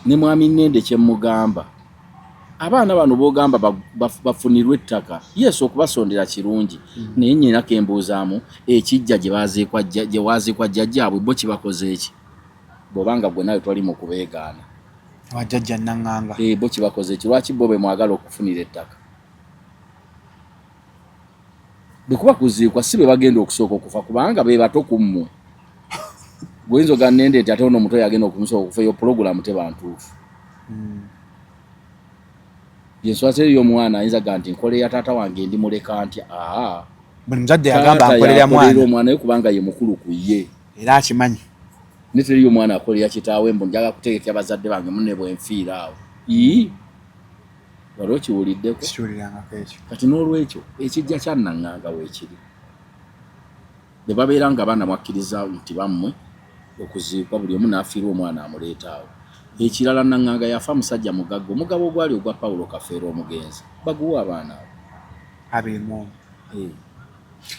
ne mwami Nende kye mugamba abaana bano bogamba bafunirwe ettaka yesu okubasondera kirungi naye nnyina kembuzaamu ekijja gye waziikwa jjajjaabwe bo kibakoze eki bw'obanga gwe nawe twali mu kubeegaana abajjajja naŋŋanga bo kibakoze eki lwaki bo be mwagala okufunira ettaka bwe kuba kuziikwa si be bagenda okusooka okufa kubanga be bato ku mmwe goyinza oganende nti ate ono omuto yagenda okumusooka okufa eyo pulogulaamu tebantuufu yenswasa eyo omwana ayinza ga nti nkole ya taata wange ndi muleka ntya buli muzadde yagamba akolera omwana ye kubanga ye mukulu ku ye era akimanyi ne teriyo omwana akolera kitaawe mbu njaga kutegekya bazadde bange munne bwenfiira awo waliwo kiwuliddeko kati n'olwekyo ekijja kyannaŋŋanga weekiri be babeera nga baana mwakkiriza nti bammwe okuziikwa buli omu n'afiirwa omwana amuleeta awo ekirala naŋŋanga yafa musajja mugagga omugabo ogwali ogwa Pawulo Kafeero omugenzi baguwa abaana abo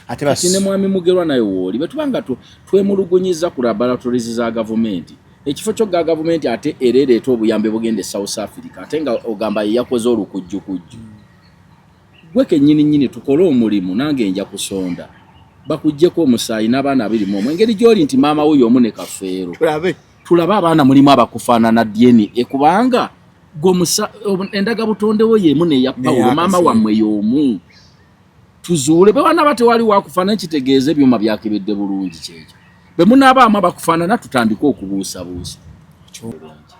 ate ne mwami Mugerwa naye wooli bwe tubanga twemulugunyiza ku laboratories za gavumenti ekifo kyo ga gavumenti ate ereereeta obuyambe bugende South Africa ate nga ogamba ye yakoze olukujjukujju gwe kennyini tukole omulimu nange nja kusonda bakuggyeko omusaayi n'abaana 21 engeri gy'oli nti maama wo y'omu ne Kafeero tulabe abaana mulimu abakufaanana DNA kubanga endaga butondewo y'emu neya Pawulo maama wammwe y'omu tuzuule be wana batewali wakufaanana kitegeeze ebyuma byakebedde bulungi kyekyo be munaabaamu abakufaanana tutandike okubuusabuusa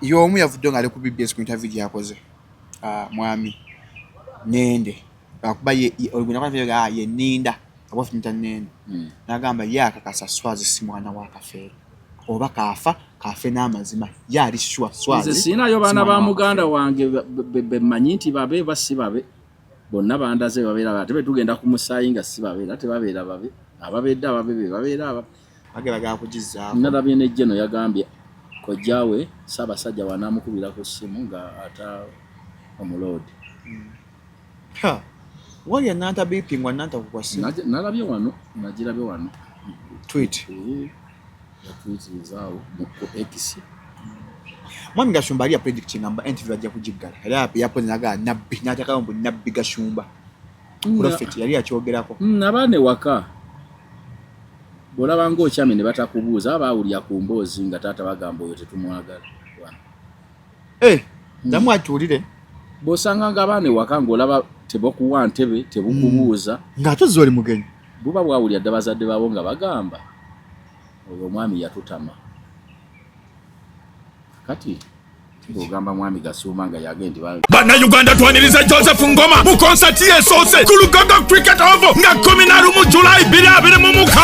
y'omu yavudde nga ali ku BBS ku interview gyakoze mwami Nende akuba ye Ninda abafinita Nende n'agamba ye akakasa Swazi si mwana wa Kafeero oba kafe n'amazima yali Swazi siinayo baana ba muganda wange bemanyi nti babe basi babe bonna bandaze babeera ate betugenda ku musaayi nga si babeera tebabeera babe ababedde ababe be babeera ageraga kugizaamu nalabye n'ejjeno yagambye kojjaawe Ssaabasajja wanaamukubira ku ssimu nga ata omuloodi wali ananta bipingwa nanta ku kwasimu nalabye wano nagirabye wano tweet yatwitirizawo ku X mwami Gashumba ali predicting ngamba interview ajja kujiggala era yapoze naga nabbi nataka mbu nabbi Gashumba prophet yali akyogerako nabane waka bolaba ng'okyame ne batakubuuza abaawulya ku mboozi nga taata bagamba oyo tetumwagala namwatuulire bw'osanga nga abaana ewaka ng'olaba tebakuwa ntebe tebukubuuza ng'ate zoli mugenyi buba bwawulya dda bazadde baabo nga bagamba oyo omwami yatutama kati ogamba mwami Gasuuma nga yagenda Bannayuganda twaniriza Joseph Ngoma mu konsati esoose ku Lugogo Cricket Oval nga 11 July 2026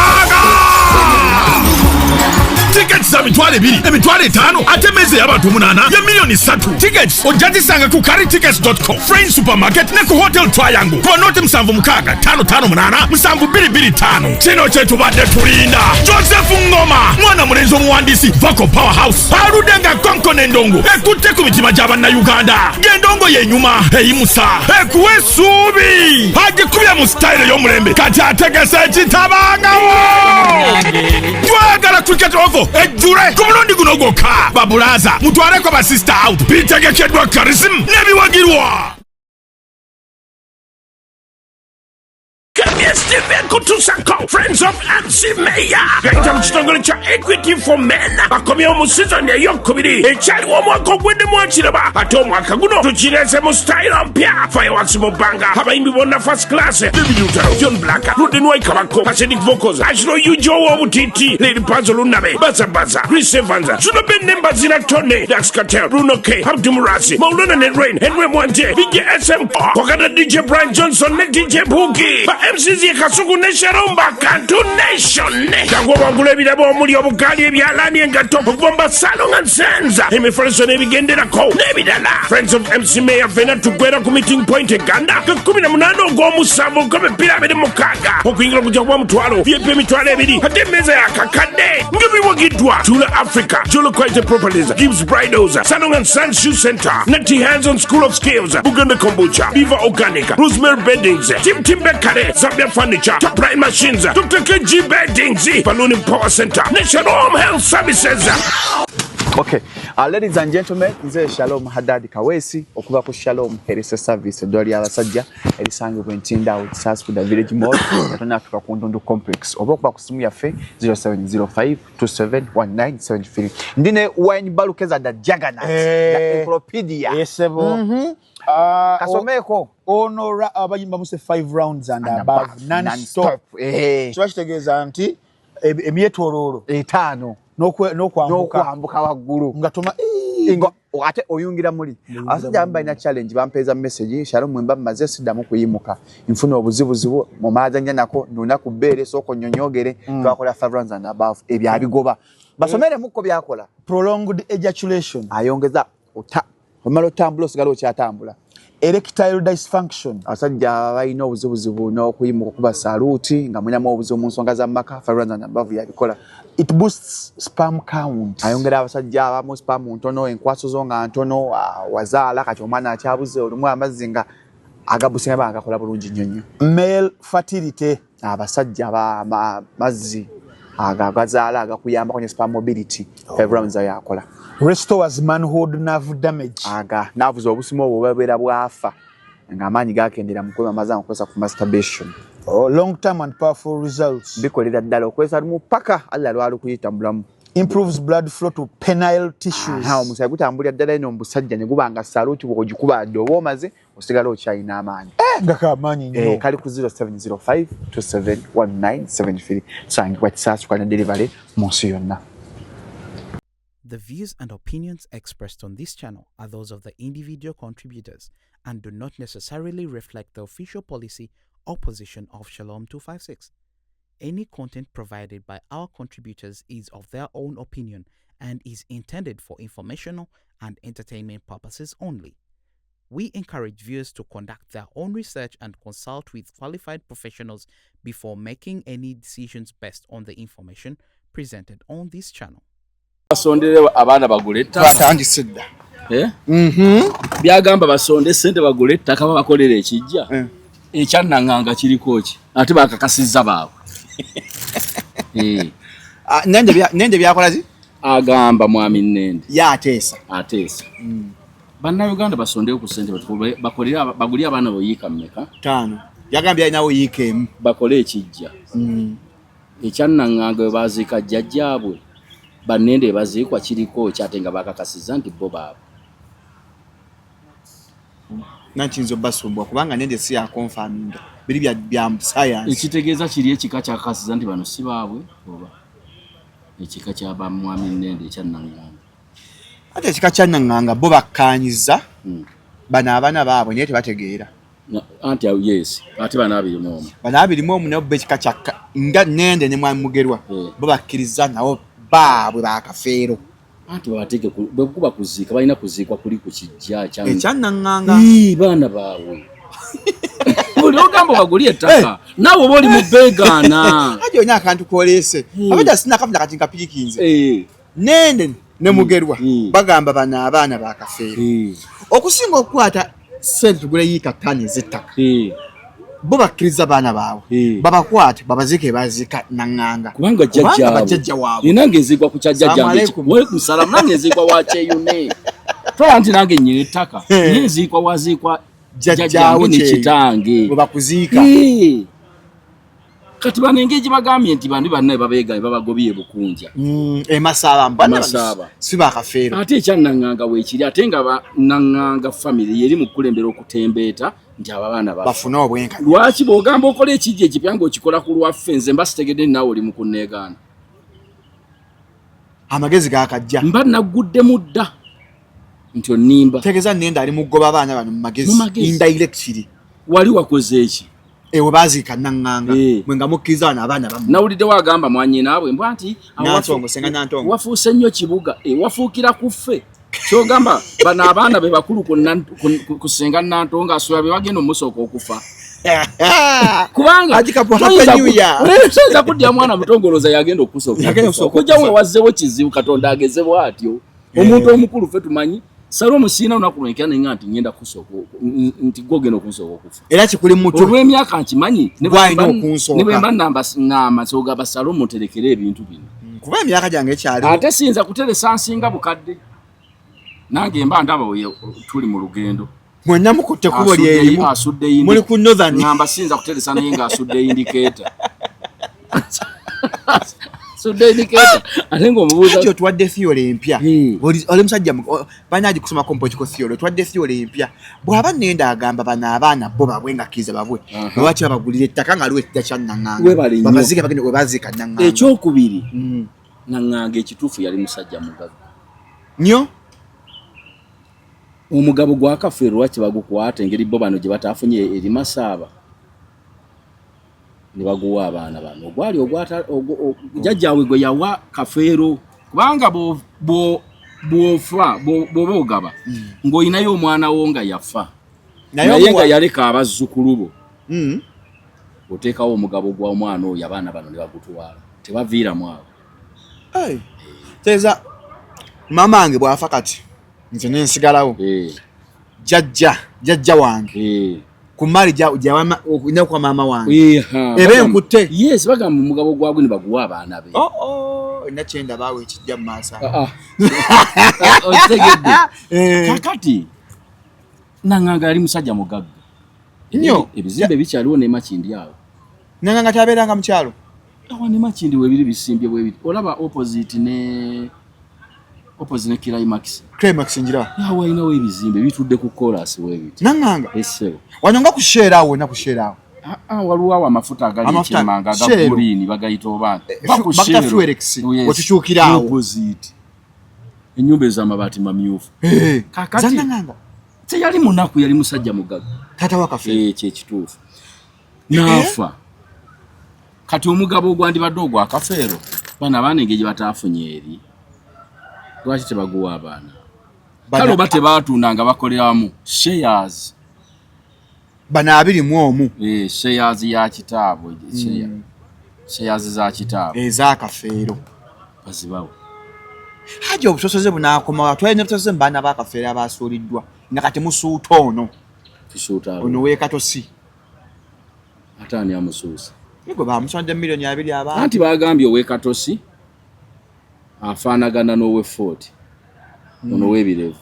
Tickets za mitwale 2 emitwale 5 ate meze y'abantu 8 ya milioni 3 tickets ojazisanga ku caritickets.com Friends Supermarket ne ku Hotel Triangle kwa note 7655 7225 kino kye tubadde tulinda Joseph Ngoma mwana mulenzi omuwandiisi Vako Powerhouse aludenga konko n'endongo ekutte ku mitima gy'Abannayuganda ng'endongo y'enyuma eyimusa ekuwa essuubi agikubye mu style y'omulembe kati ategese ekitabangawo twagala Cricket Oval ejjule ku mulundi guno gwokka babulaza mutwaleko ba sister out bitegekeddwa charism n'ebiwagirwa Steven Kutusako, Friends of MC Mayor. Gaita mchitongole cha Equity for Men. Bakomye mu season ya yokubiri. Echali wa mwaka gwende mwachiraba. Ato mwaka guno tuchireze mu style mpya. Fireworks mu banga. Habaimbi bona first class. Baby Luther, John Black, Ruden Waikabako, Pacific Vocals, Ashro Yujo Wabutiti, Lady Panzo Lunabe, Baza, Chris Evans, Sunoben Nembazina Tone, Dax Cartel, Bruno K, Abdumurasi, Maulana and Rain, Henry Mwanje, DJ SM, Wakada DJ Brian Johnson, DJ Boogie, MCZ Kasuku Nesharomba Kantu Nation Kangwa wangule bilabo omuli obukali ebyalani engato okubomba Salon and Senza emifanso n'ebigenderako n'ebidala Friends of MC Mayor fena tugwera ku meeting point eganda ka 18 ogw'omusanvu nk'emipiira 26 okuyingira kujja kuba mutwalo VIP emitwalo 2 ate emmeeza yakakadde ng'ebiwagiddwa Tula Africa Jolo Quality Properties Gibbs Bridals Salon and Sun Shoe Center Nati Hands on School of Skills Buganda Kombucha Viva Organic Rosemary Beddings Tim Bekare Zambia Furniture Top Line Machines Dr. KG Beddings Balloon Power Center National Home Health Services. Okay, Ladies and gentlemen, nze Shalom Haddad Kawesi okuva ku Shalom Health Service eddwaliro ly'abasajja erisangibwa Ntinda Sasford Village Mall Katona Africa ku Ndundu Complex oba okuba ku simu yaffe 0705271973 ndine wine balukeza da Jagana na Encyclopedia yesebo kasomeko ono abayimba muse 5 rounds and above non-stop kiba kitegeeza nti emyetooloolo 5 n'okwambuka waggulu nga toma ate oyungira muli abasajja balina challenge bampeeza message Shalom mwemba maze siddamu kuyimuka nfuna obuzibuzibu mu maazanya nako nuna ku bbeere soko nnyonyogere twakola 5 rounds and above ebyo abigoba basomere muko byakola prolonged ejaculation ayongeza omala otambula osigala okyatambula erectile dysfunction abasajja balina obuzibuzibu n'okuyimuka kuba saluti nga mulinamu obuzibu mu nsonga za maka 5 rounds and above yabikola. It boosts sperm count. Ayongera abasajja abamu sperm ntono enkwaso zo nga ntono wazaala kati omwana akyabuze olumu amazzi nga agabusinga bagakola bulungi nnyo. Male fertility. Abasajja mazzi agazaala agakuyamba kwenye sperm mobility 5 rounds yakola. Restores manhood nerve damage. Nerves obusimo obwo babeera bwafa nga amaanyi gakendera mu kwema mazanga kukozesa ku masturbation. Long term and powerful results. Bikolera ddala okwesa lumu paka alla lwali kuyita mulamu. Improves blood flow to penile tissues. Omusaya gutambulira ddala eno omusajja ne gubanga saluti bw'ogikuba oba omaze osigala okyalina amaanyi. Nga kamaanyi nnyo. Kali ku 0705271973 sangibwa Kisaasu kwa delivery mu nsi yonna. The views and opinions expressed on this channel are those of the individual contributors and do not necessarily reflect the official policy or position of Shalom 256. Any content provided by our contributors is of their own opinion and is intended for informational and entertainment purposes only. We encourage viewers to conduct their own research and consult with qualified professionals before making any decisions based on the information presented on this channel. Basondere abaana bagule ettaka Batandise dda. Byagamba basonde sente bagule ettaka bakolera ekijja. Ekyannanganga kiriko ki ate bakakasizza baabwe. Nende byakola zi Agamba mwami Nende yateesa. Bannayuganda basondeyo ku sente bakolera bagulira abaana boyiika mmeka 5 yagambye alinawo yiika emu bakole ekijja. Ekyannanganga baziika jjajjaabwe Banende baziikwa kiriko kyate nga bakakasizza nti bo baabwe. Nakinzo basumbwa kubanga Nende si ya confirming biri bya science. Ekitegeeza kiri ekika kyakakasizza nti bano si baabwe oba ekika kyaba mwami Nende ekyannanganga. Ate ekika kyannanganga bo bakkaanyiza bano abaana baabwe naye tebategeera. Anti yes ate bana abirimu nabo ekika kyakka nga Nende ne mwami Mugerwa bo bakkiriza nawo baabwe bakafeero. Anti babateke bwekuba kuziika balina kuziikwa kuli ku kijja ekyannanganga baana baabwe. Buli ogamba baguli ettaka naawe oba oli mu beegaana. Ate olina akantu koleese abadde sina kafuta kati nkapiikinze. Nende ne Mugerwa bagamba bano abaana bakafeero. Okusinga okukwata sente tugule yiika 5 ez'ettaka bo bakkiriza baana baabwe babakwate babazike bazika nanganga kubanga jjajja waabwe nange nzigwa ku kyajjajja we kusalamu nange nzigwa wa kyeyune tola nti nange nnyina ettaka nzigwa wazikwa jjajja ne kitange bo bakuziika kati banengeji bagambye nti bandi bannaye babeegaye babagobye bukunja emasaba mbana si bakafeero. Ate ekyannanganga weekiri ate nga nanganga family yeri mu kulembera okutembeeta nti abaana bafuna obwenkanya. Lwaki bw'ogamba okola ekijja ekipya ng'okikola ku lwaffe nze mba sitegedde naawe oli mu kunneegaana. Amagezi gaakajja mba naguddemu dda nti onnimba. Tegeeza Nende ali mu kugoba abaana bano mu magezi indirectly. Wali wakoze eki? Ewe baziika nanganga mwenga mukkiriza bano abaana bamu. Nawulidde wagamba mwanyinaabwe mbwa nti wafuuse nnyo kibuga wafuukira ku ffe. Kyogamba bano abaana be bakulu ku Ssenga Nantonga asula be bagenda omusooka okufa. Kubanga toyinza kuddya mwana mutongoloza yagenda okusooka. Okujja we wazzewo kizibu Katonda agezebwa atyo. Omuntu omukulu ffe tumanyi Salomo sina unaku lwenkana nga nti ngenda kusooka nti gogenda okunsooka okufa. Era kikuli mutu olw'emyaka nkimanyi ne bwemba namba sooga Salomo terekera ebintu bino. Kuba emyaka gyange ekyali ate siyinza kuteresa nsinga bukadde. nange mba ndaba tuli mu lugendo mwenna mukutte kubo lyerimu muli ku northern ngamba sinza kuteresa naye nga asudde indicator asudde indicator ate ng'omubuuza ati otuwadde theory empya oli musajja banaagi kusoma political theory otuwadde theory empya bw'aba nenda agamba bano abaana bo babwe nga kiza babwe lwaki babagulira ettaka nga liwe ekijja kya Naŋŋanga babazike bagende we baziika Naŋŋanga ekyokubiri Naŋŋanga ekituufu yali musajja mugagga nnyo omugabo gwa Kafeero lwaki bagukwata engeri bo bano gye bataafunye eri Masaaba ne baguwa abaana bano ogwali jjajjaawe gwe yawa Kafeero kubanga bw'ofa bw'oba ogaba ng'olinayo omwana wo nga yafa naye nga yaleka abazzukulu bo oteekawo omugabo gw'omwana oyo abaana bano ne bagutwala tebaviiramu awo teeza mama wange bw'afa kati nze nensigalawo jjajja wange ku mali ne kwa mama wange ebe nkutte yes bagamba omugabo gwabwe ne baguwa abaana be nakyenda baawe ekijja mu maaso otegedde kakati Naŋŋanga yali musajja mugagga nnyo ebizimbe bikyaliwo ne Makindi awo Naŋŋanga tabeeranga mu kyalo awo ne Makindi weebiri bisimbye bwebiri olaba opposite ne Climax njira yawo ayinawo ebizimbe bitudde ku chorus weebiti Naŋŋanga essewo wano nga kusheera awo na kusheera awo waliwo awo amafuta agali kyemmanga aga green bagayita oba bakuta Fuelex wetukyukira awo opposite ennyumba ez'amabaati mamyufu kakati Naŋŋanga teyali munaku yali musajja mugagga taata wa Kafeero kyekituufu naafa kati omugabo ogwandibadde ogwa Kafeero bana abaana engeri gye bataafunye eri lwaki tebaguwa abaana kale oba tebaatunda nga bakoleramu shares bana 21 shares ya kitaabwe shares za kitaabwe eza Kafeero bazibawo haja obusosoze bunakoma twalina obusosoze mu baana ba Kafeero abasuuliddwa nga kati musuuta ono weekatosi ate ani amusuusa gwe bamusonde miliyoni 2 abantu anti bagambye oweekatosi afaanagana n'owe Fort ono w'ebirevu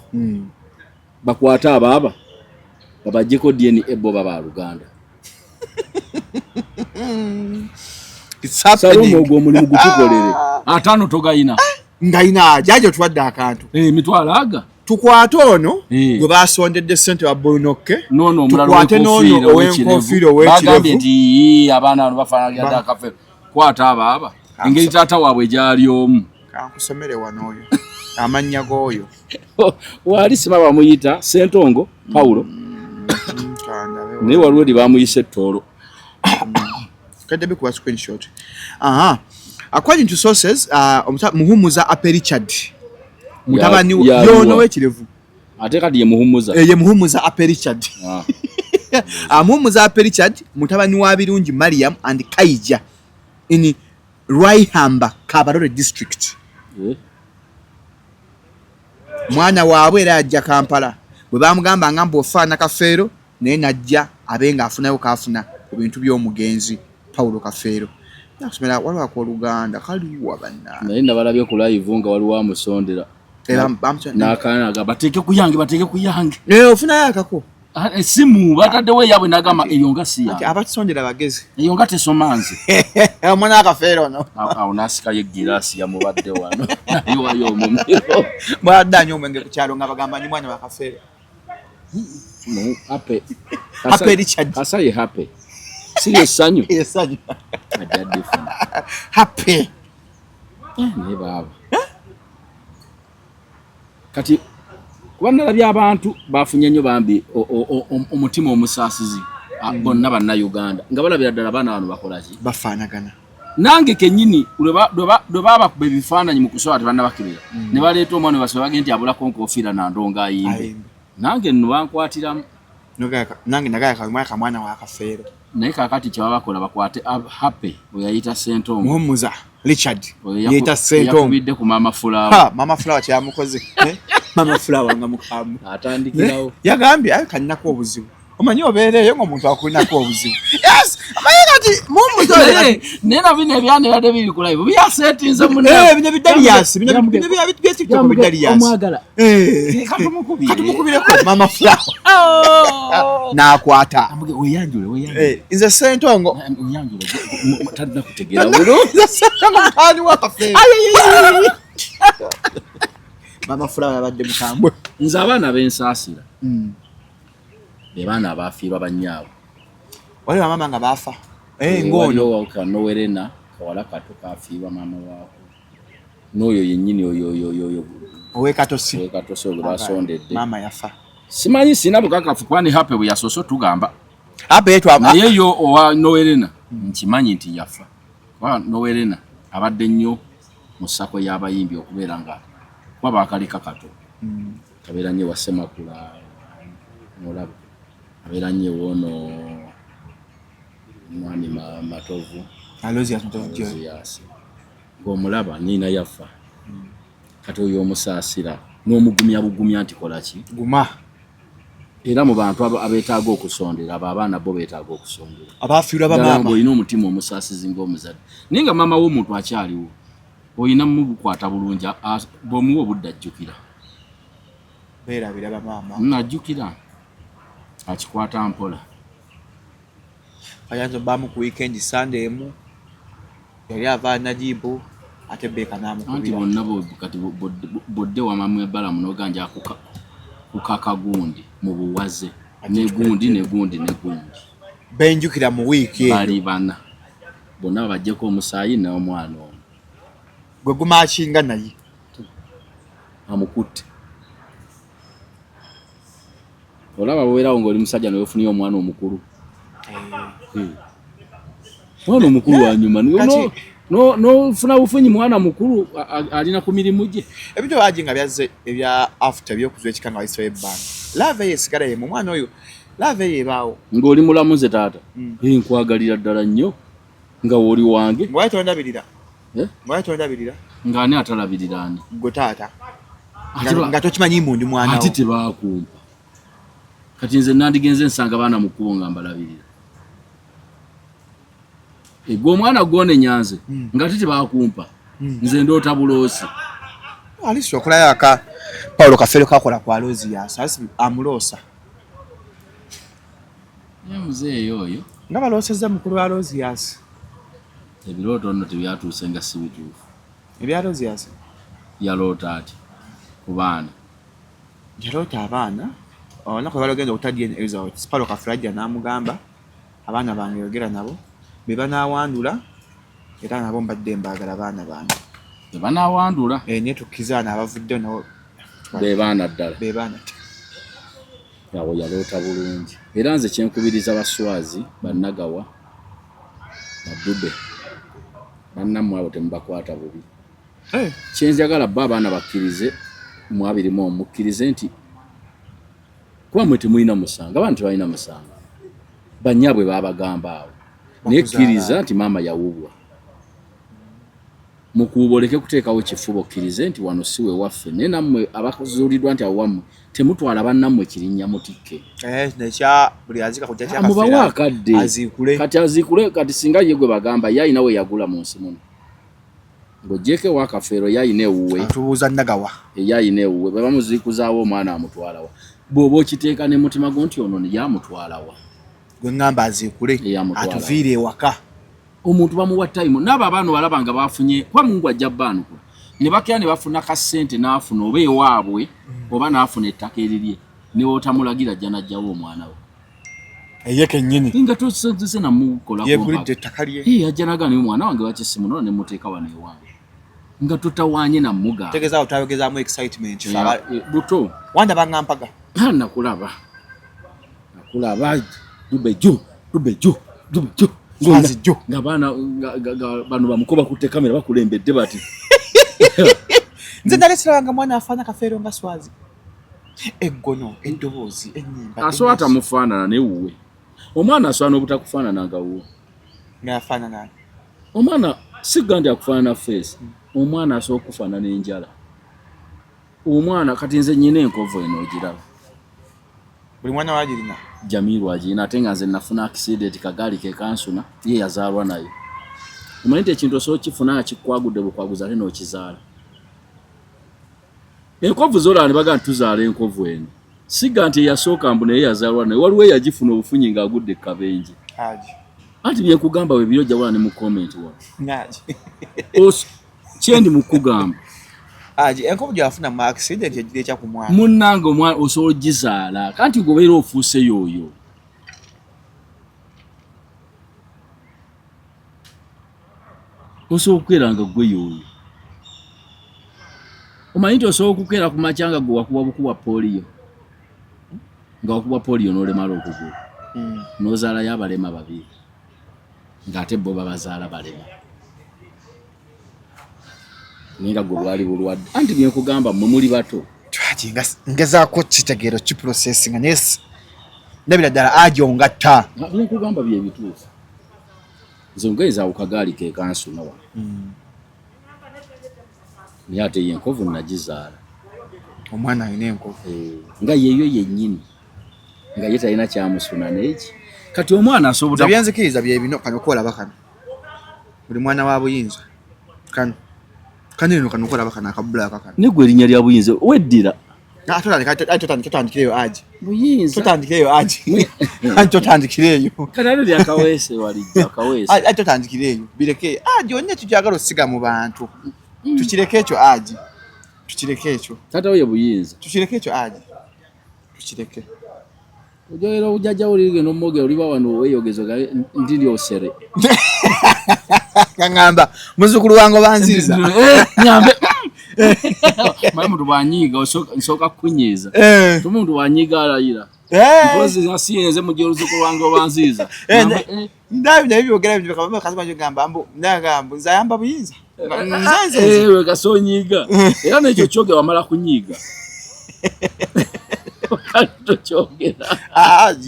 bakwate abaaba babajjeko DNA bo baba Luganda Salomo ogwo omulimu gutukolere atano togayina ngayina jajo tuwadde akantu mitwalo aga tukwate ono gwe basondedde ssente wa Bonoke nono tukwate nono ow'enkofiiro bagambye nti abaana bano bafaanagana Kafeero kwata abaaba engeri taata waabwe gyali omu kankusomere wano oyo amannya g'oyo wali sima bamuyita Ssentongo Paulo naye waliwo li bamuyise Tooro kadde kuba screenshot according to sources Muhumuza Ape Richard mutabani yono w'ekirevu ate kati ye Muhumuza Muhumuza Ape Richard Muhumuza Ape Richard mutabani wa Birungi Mariam and Kaija in Rwaihamba Kabarore district mwana waabwe era ajja Kampala bwe bamugamba nga mbofaana Kafeero naye najja abenga afunayo kafuna ku bintu by'omugenzi Paulo Kafeero nakusomera waliwo akooluganda kaliwa banna naye nabalabye ku live nga waliwo amusondera n'akaana bateeke ku yange ofunayo akako esimu bataddewo eyabwe n'agamba eyo nga si yange abatusondera bagezi eyo nga tesoma nze omwana wa Kafeero ono awo n'asikayo egiraasi yamubadde wano nayiwayo omumiro bwadde anyo omwenge ku kyalo nga bagamba nyi mwana wa Kafeero Ape Richard asaye happy siri essanyu ajjadde funa happy naye baaba kati kuba nalabye abantu bafunye nnyo bambi omutima omusaasizi bonna bannayuganda nga balabira ddala abaana bano bakolaki bafaanagana nange kennyini lwe baabakuba ebifaananyi mu kusobola tebannabakirira ne baleeta omwana we basobe bagende nti abulako nkofiira nandonga ayimbe nange nno bankwatiramu nange nagayaka mwana wa Kafeero naye kakati kyebaba bakola bakwate Happy we yayita Ssentongo Muhumuza Richard yayita Ssentongo yakubidde ku Mama Flower Mama Flower kyamukoze Mama Flower nga mukamu atandikirawo yagambye kanako obuzibu omanyi obeereeyo ng'omuntu akulinako obuzibu. Yes, amanyi kati mumuntu naye na bino ebyandiradde biri ku live byasetinze bino bidaliyasi bino byetikitoko bidaliyasi omwagala katumukubireko mama Flower n'akwata weyanjule nze Ssentongo weyanjule talina kutegeera bulungi nze Ssentongo mutani wa Kafeero mama Flower yabadde mukambwe nze abaana b'ensaasira be baana abaafiirwa bannyaabwe waliwo bamama nga baafa ng'ono waliwo Nowerena kawala kato kaafiirwa maama waako n'oyo yennyini oyo ow'ekatosi ogwe basondedde maama yafa simanyi sina bukakafu kwani hape bwe yasoso tugamba naye yo owa Nowerena nkimanyi nti yafa kuba Nowerena abadde nnyo mu ssako y'abayimbi okubeera nga kuba baakalika kato kabeera nnyo Wasemakula mulaba abeera nnyo woono mwami Matovu Alozias ng'omulaba nnyina yafa kati oyo omusaasira n'omugumya bugumya nti kola ki guma era mu bantu abeetaaga okusondera abo abaana bo beetaaga okusondera abaafiirwa bamaama olina omutima omusaasizi ng'omuzadde naye nga maama w'omuntu akyaliwo olina mubukwata bulungi bw'omuwa obudde ajjukira beerabira bamaama najjukira akikwata mpola ayanza bamu ku weekend Sunday emu yali ava Najibu ate Beka n'amukubira anti bonna kati bodde wamamwe ebbala munoganja kukaka gundi mu buwaze negundi benjukira mu wiiki bali bana bonna bajjeko omusaayi n'omwana ono gwe gumakinga naye amukutte olaba weerawo ng'oli musajja newefunye omwana omukulu mwana omukulu wanyuma nofuna bufunyi mwana mukulu alina ku mirimu gye ebintu baji nga byazze ebya after byokuzwa ekika nga bayiswa ebbanga lava ye sigala ye mu mwana oyo lava ye baawo ng'oli mulamuze taata nkwagalira ddala nnyo nga woli wange ngwali tondabirira ng'ani atalabirira ani gwe taata nga tokimanyi mundi mwana ati tebaakumpa kati nze nandigenze nsanga baana mu kkubo nga mbalabirira gwe omwana gwone nyanze nga ate tebaakumpa nze ndoota buloosi alisi okulayo aka Paulo Kafeero kakola kwa Alozias alisi amuloosa muzeeyo oyo nga baloosezza mukulu wa Alozias ebirooto nno tebyatuuse nga si bituufu ebya Alozias yaloota ati ku baana yaloota abaana olunaku lwe balogenda okutadya Elizabeth Paulo Kafeero ajja n'amugamba abaana bange yogera nabo be banaawandula era nabo mbadde mbaagala baana bange be banaawandula naye tukkirizaana abavuddeyo nabo be baana ddala be baana awo yaloota bulungi era nze kyenkubiriza baswazi bannagawa Badube bannammwe abo temubakwata bubi kyenjagala bba abaana bakkirize mu 21 mukkirize nti kuba mwe temulina musango abantu tebalina musango bannyabwe baabagamba awo naye kkiriza nti maama yawubwa mukuuboleke kuteekawo kifuba okkirize nti wano si we waffe naye nammwe abazuuliddwa nti awo wammwe temutwala bannammwe kirinnya mutikke nekya buli azika kujja kya mubawa akadde azikule kati singa ye gwe bagamba yayina we yagula mu nsi muno ng'oggyeko ewa Kafeero yayina ewuwe tubuuza Nagawa yayina ewuwe bwe bamuziikuzaawo omwana amutwalawa bw'oba okiteeka ne mutima gwo nti ono ne yamutwalawa gwe ngamba azikule atuviire ewaka omuntu bamuwa time n'abo abaana balaba nga bafunye kuba Mungu ajja bbaanuku ne bakira ne bafuna ka ssente n'afuna oba ewaabwe oba n'afuna ettaka erirye ne bootamulagira ajja n'ajjawo omwana we eye kennyini nga toseze namukolako yegulidde ettaka lye ajja n'agaana omwana wange wakisi muno ne muteeka wano ewange nga totawaanye namugamba tegeza otayogezaamu excitement buto wanda bangampaga nakulaba dubejo Swazi jo nga baana bano bamukoba kutte kamera bakulembedde bati nze nalesiranga mwana afaana Kafeero nga Swazi eggono eddoboozi ennyimba asobola tamufaanana ne wuwe omwana asobola n'obutakufaanana nga wuwe ngaafaanana omwana sigga nti akufaanana face omwana asobola okufaanana enjala omwana kati nze nnyina enkovu eno ogiraba buli mwana wagirina Jamiru agina ate nga nze nafuna accident kagaali ke kansuna ye yazaalwa nayo omanyi nti ekintu osobola kifuna kikwagudde bukwaguza ate n'okizaala enkovu zola ne baga ntuzaala enkovu eno siga nti yasooka mbu naye yazaalwa nayo waliwo yagifuna obufunyi ng'agudde kabenje anti bye nkugamba we biro jawala ne mu comment wa kyendi mu kugamba enkovu gyafuna mu accident egira ekya ku mwana munnange omwana osobola gizaala kanti gobeera ofuuse yooyo osobola okukeera nga gwe yooyo omanyi nti osobola okukeera ku makya nga gwe wakuba bukuba poliyo nga wakuba poliyo n'olemala okugula n'ozaalayo abalema babiri ng'ate bo babazaala balema ninga gwe lwali bulwadde anti bye nkugamba mmwe muli bato ngezaako kitegeero kiprocessinga naye ndabira ddala ajo ngatta bye nkugamba bye bituufu nze ngeza ku kagaali ke kansuna wa naye ate ye enkovu nagizaala omwana alina enkovu nga yeeyo yennyini nga ye talina kyamusuna n'eki kati omwana asobola byenzikiriza bye bino kano okolaba kano buli mwana wa buyinza kano eno kano okolaba kano akabula kakano ne gwe erinnya lya buyinza weddira totandikireyo aji buyinza totandikireyo aji totandikireyo kati ate lyakaweese walijja akaweese totandikireyo bireke aji onnyo tukyagala osiga mu bantu tukireke ekyo aji tukireke ekyo tata oyo buyinza tukireke ekyo aji tukireke ojoyera ujajja ulirige n'omwoge oliba wano weeyogezo ndi lyosere ngamba muzukulu wange banziza nyambe muntu bwanyiga nsooka kukunyiiza omuntu bwanyiga alayira mpozi nasiyenze mu gy'oluzukulu wange obanziiza ndabi nabyogera ebyo bakaba kasaba ngamba mbu ndagamba nzayamba buyinza we kasonyiga era n'ekyo kyoge wamala kunyiga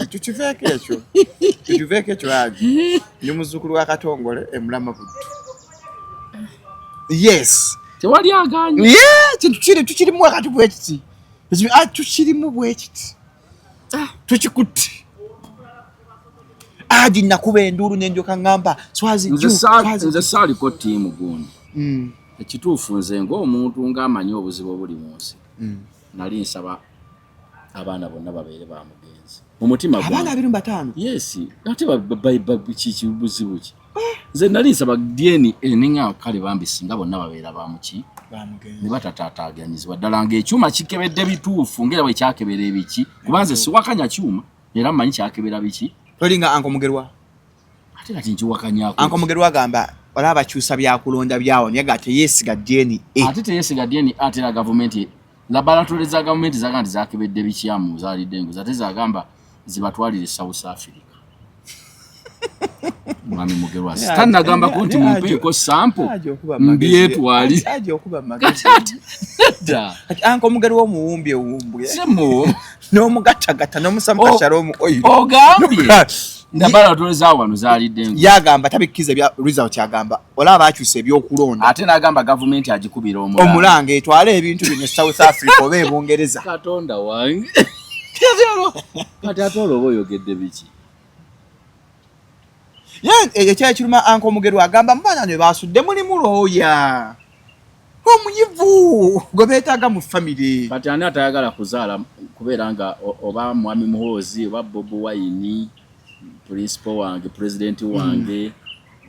tukiveeko ekyo aji ndi muzzukulu wa Katongole emulama buddu yes tewali aganye tukirimu wakati bwekiti tukirimu bwekiti tukikutte aji nakuba enduulu nenjoka ngamba nze saaliko ttiimu gundi ekituufu nze ng'omuntu ng'amanyi obuzibu obuli mu nsi nali nsaba abaana bonna babeere ba mugenzi omutima abaana 25 yes ate kiki buzibu ki nze nali nsaba DNA eninga kale bambisinga bonna babeera ba muki ne batataataganyizibwa ddala ng'ekyuma kikebedde bituufu ngera bwe kyakebera ebiki kubanze siwakanya kyuma era mmanyi kyakebera biki tolinga Anko Mugerwa ate kati nkiwakanyako Anko Mugerwa agamba olaba bakyusa byakulonda byawo naye nga teyeesiga DNA ate teyeesiga DNA ate na gavumenti laboratory za gavumenti zaga nti zakebedde bikyamu zaalidde enguzi ate zagamba zibatwalire South Africa mwami Mugerwa tanagamba ko nti mumpeeko sample mbyetwali aje okuba magezi Anko Mugerwa omuwumbye wumbwe semo n'omugattagatta n'omusamba Shalom oil ogambye laboratory za wano zaalidde enguzi yagamba tabikiza bya result yagamba olaba akyuse ebyokulonda ate nagamba gavumenti agikubira omulanga etwale ebintu bino South Africa oba ebongereza Katonda wange kati atolo boyogedde biki ekyekiruma Anko Mugerwa agamba mubana ne basudde muli mulooya omuyivu gwe beetaaga mu family kati ani atayagala kuzaala kubeera nga oba mwami Muhoozi oba Bobi Wine principal wange president wange